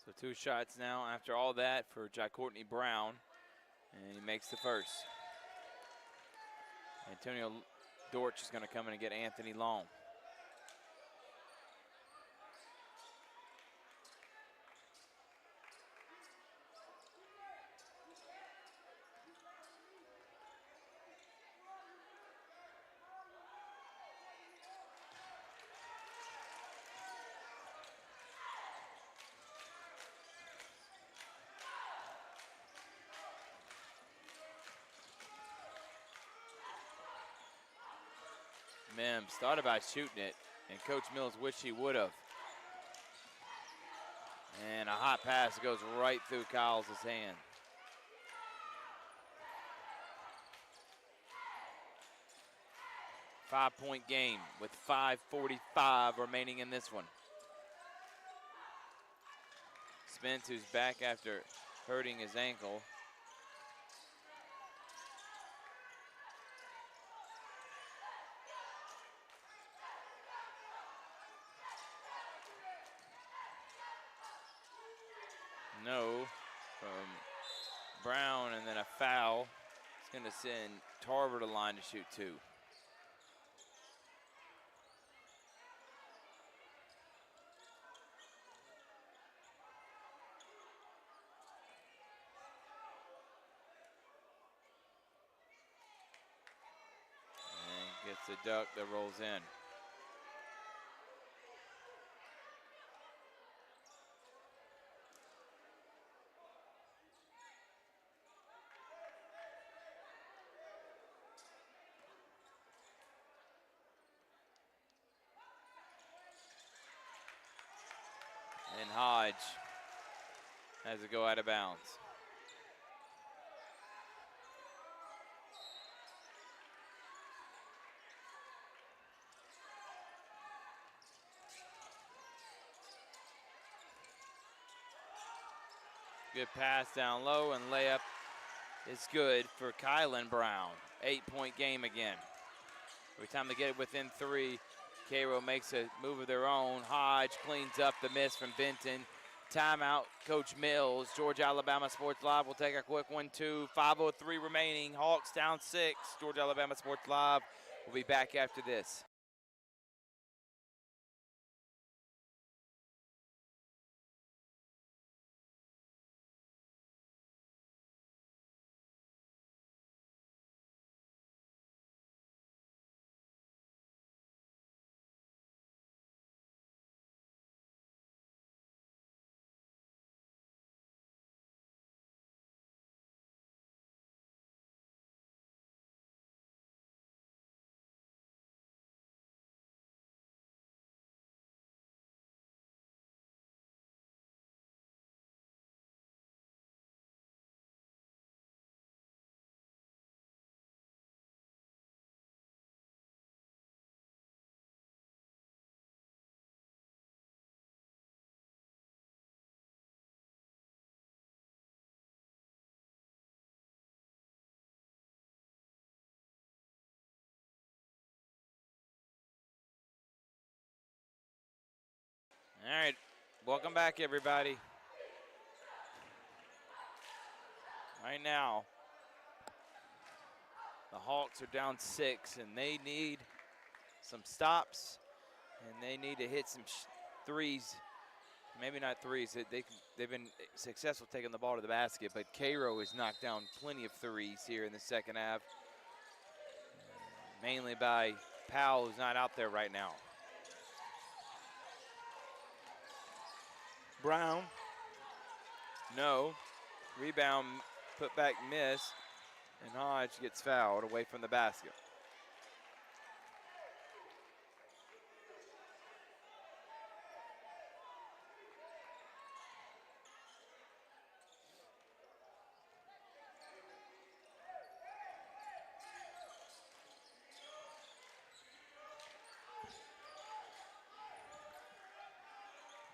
So 2 shots now after all that for Courtney Brown, and he makes the first. Antonio Dortch is going to come in and get Anthony Long. Mims thought about shooting it, and Coach Mills wished he would have. And a hot pass goes right through Kyle's hand. Five-point game with 5:45 remaining in this one. Spence, who's back after hurting his ankle. No from Brown, and then a foul. It's going to send Tarver to line to shoot two. And gets a duck that rolls in. And Hodge has to go out of bounds. Good pass down low, and layup is good for Kylan Brown. 8-point game again. Every time they get it within three, Cairo makes a move of their own. Hodge cleans up the miss from Benton. Timeout, Coach Mills. Georgia Alabama Sports Live will take a quick 1-2. 5:03 remaining. Hawks down 6. Georgia Alabama Sports Live will be back after this. All right, welcome back, everybody. Right now, the Hawks are down 6, and they need some stops, and they need to hit some threes. Maybe not threes. They've been successful taking the ball to the basket, but Cairo has knocked down plenty of threes here in the second half, mainly by Powell, who's not out there right now. Brown, no. Rebound, put back miss, and Hodge gets fouled away from the basket.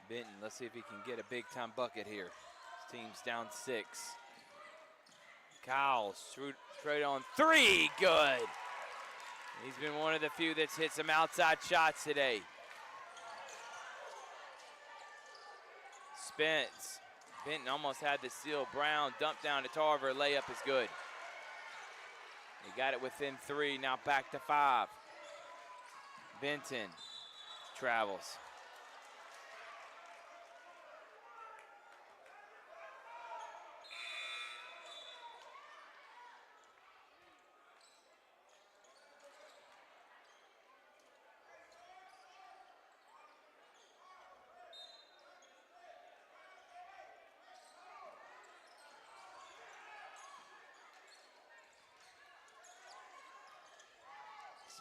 Benton, let's see if he can get a big-time bucket here. His team's down 6. Kyle, straight on 3, good. He's been one of the few that's hit some outside shots today. Spence, Benton almost had the steal. Brown dumped down to Tarver, layup is good. He got it within 3, now back to 5. Benton travels.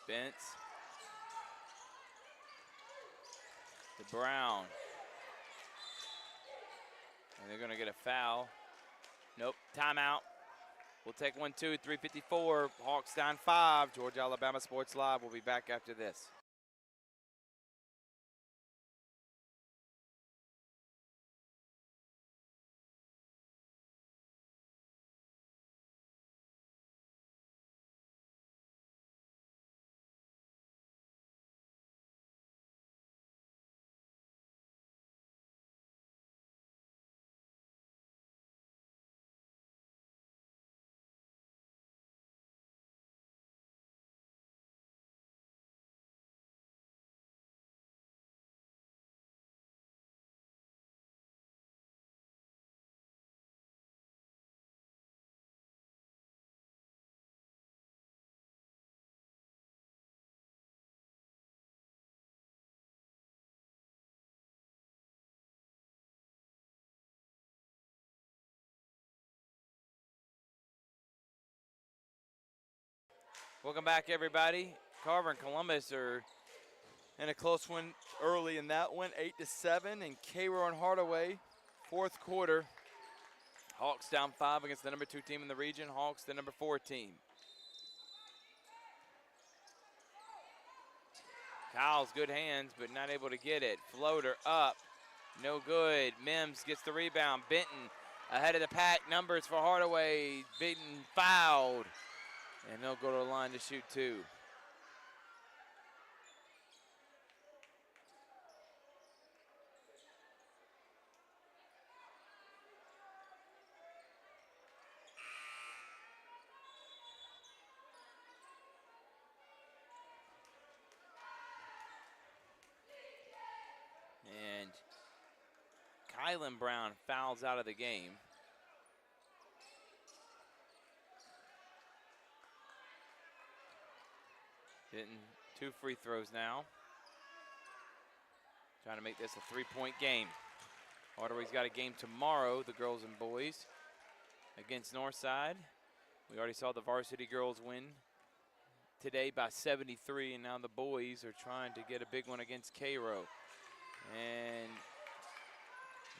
Spence Brown. And they're going to get a foul. Nope, timeout. We'll take 1, 2, 3:54. Hawks down 5. Georgia Alabama Sports Live. We'll be back after this. Welcome back, everybody. Carver and Columbus are in a close one early in that one, 8-7. And Cairo and Hardaway, fourth quarter. Hawks down 5 against the number 2 team in the region. Hawks, the number 4 team. Kyle's good hands, but not able to get it. Floater up, no good. Mims gets the rebound. Benton ahead of the pack. Numbers for Hardaway. Benton fouled. And they'll go to the line to shoot 2. And Kylan Brown fouls out of the game. Hitting 2 free throws now. Trying to make this a 3-point game. Hardaway's got a game tomorrow, the girls and boys, against Northside. We already saw the varsity girls win today by 73, and now the boys are trying to get a big one against Cairo. And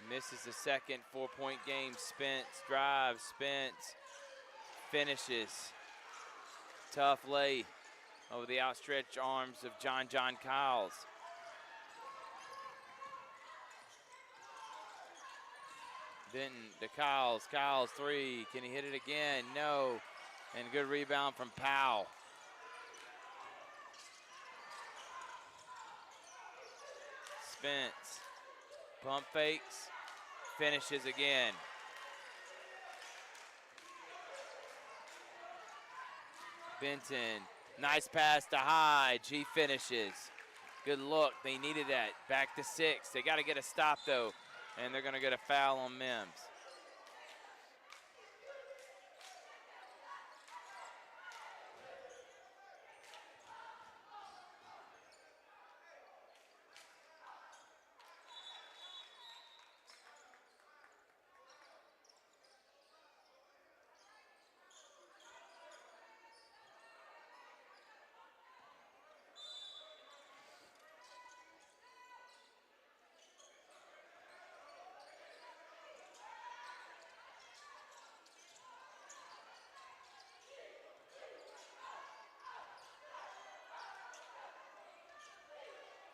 misses the second 4-point game. Spence drives, Spence finishes. Tough lay over the outstretched arms of John Kyles. Benton to Kyles. Kyles 3. Can he hit it again? No. And good rebound from Powell. Spence. Pump fakes. Finishes again. Benton. Nice pass to Hyde. He finishes. Good look. They needed that. Back to 6. They got to get a stop, though. And they're going to get a foul on Mims.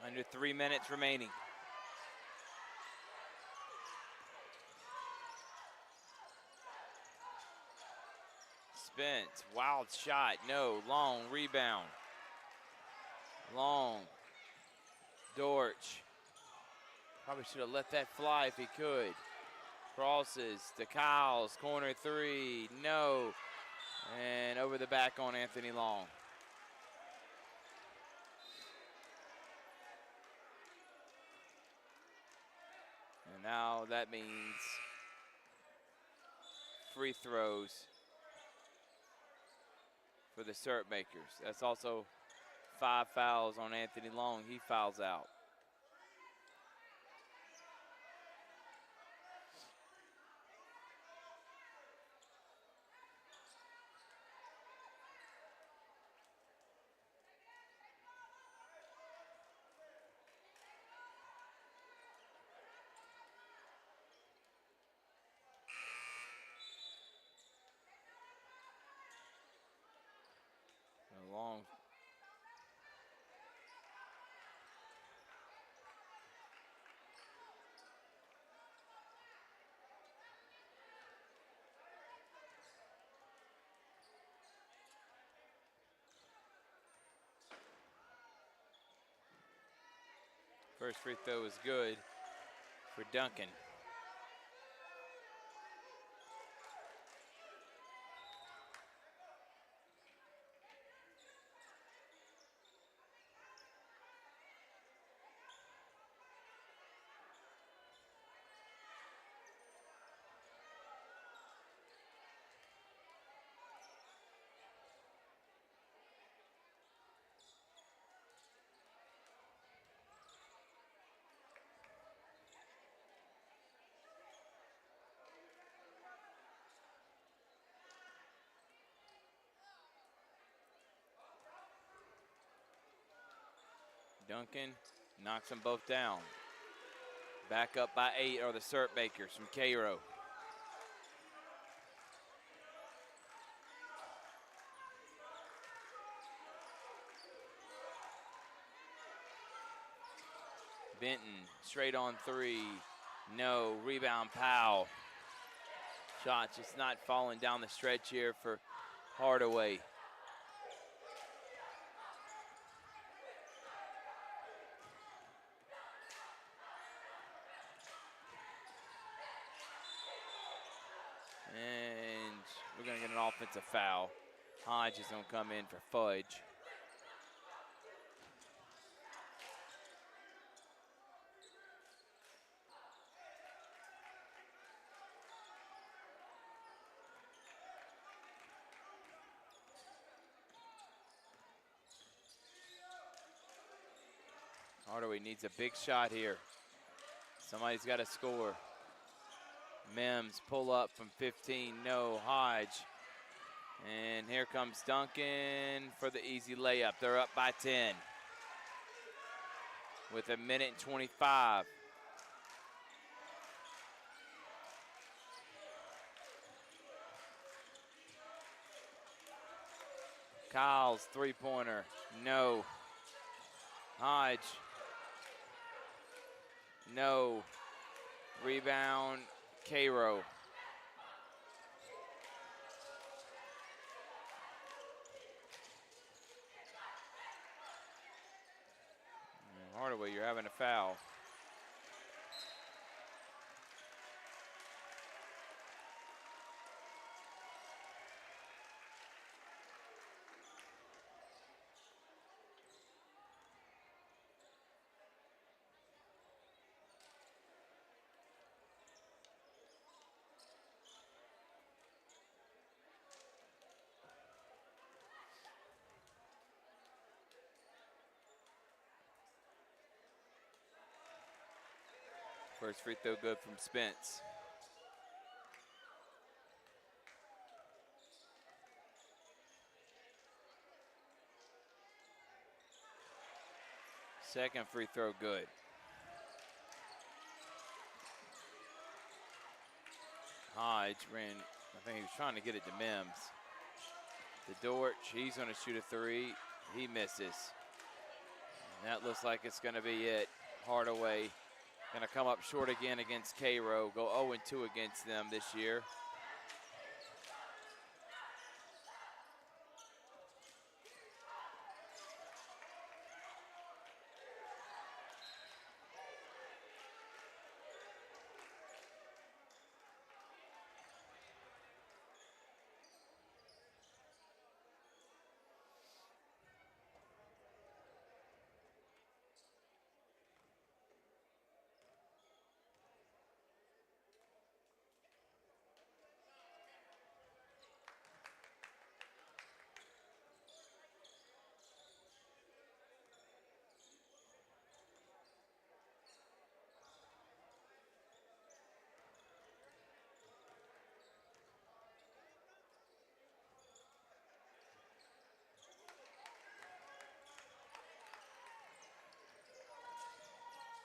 Under 3 minutes remaining. Spence, wild shot, no, long rebound. Long, Dortch. Probably should have let that fly if he could. Crosses to Kyles, corner 3, no. And over the back on Anthony Long. Now that means free throws for the Syrupmakers. That's also 5 fouls on Anthony Long. He fouls out. First free throw is good for Duncan. Duncan knocks them both down. Back up by 8 are the Syrupmakers from Cairo. Benton straight on 3. No. Rebound, Powell. Shot just not falling down the stretch here for Hardaway. And we're going to get an offensive foul. Hodge is going to come in for Fudge. Hardaway needs a big shot here. Somebody's got to score. Mims pull up from 15, no. Hodge. And here comes Duncan for the easy layup. They're up by 10 with 1:25. Kyle's three-pointer, no. Hodge, no. Rebound, Cairo. Hardaway, you're having a foul. First free throw good from Spence. Second free throw good. Hodge ran, I think he was trying to get it to Mims. To Dortch, he's gonna shoot a 3. He misses. And that looks like it's gonna be it. Hardaway gonna come up short again against Cairo. Go 0-2 against them this year.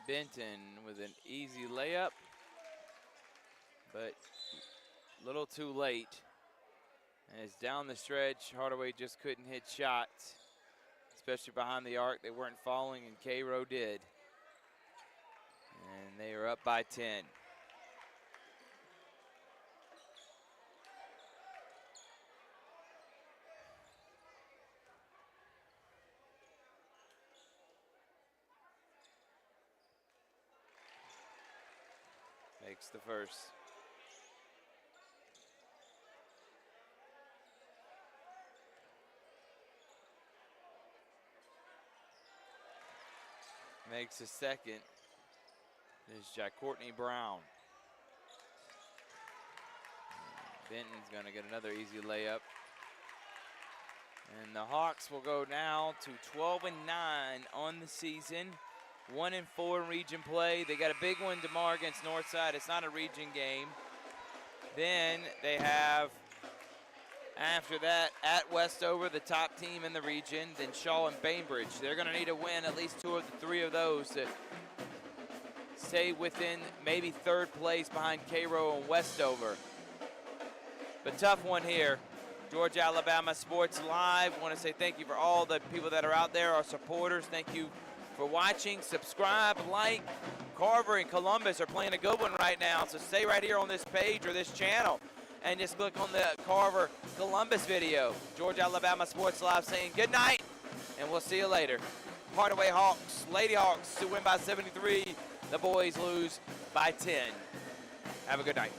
Benton with an easy layup, but a little too late. As down the stretch, Hardaway just couldn't hit shots, especially behind the arc. They weren't falling, and Cairo did. And they are up by 10. takes the first. Makes a second. This is Jack Courtney Brown. Benton's going to get another easy layup. And the Hawks will go now to 12-9 on the season. 1-4 in region play. They got a big one tomorrow against Northside. It's not a region game. Then they have, after that, at Westover, the top team in the region. Then Shaw and Bainbridge. They're going to need to win at least 2 of the 3 of those to stay within maybe 3rd place behind Cairo and Westover. But tough one here. Georgia Alabama Sports Live. I want to say thank you for all the people that are out there, our supporters. Thank you for watching. Subscribe, like. Carver and Columbus are playing a good one right now, so stay right here on this page or this channel and just click on the Carver Columbus video. Georgia Alabama Sports Live saying good night, and we'll see you later. Hardaway Hawks, Lady Hawks to win by 73. The boys lose by 10. Have a good night.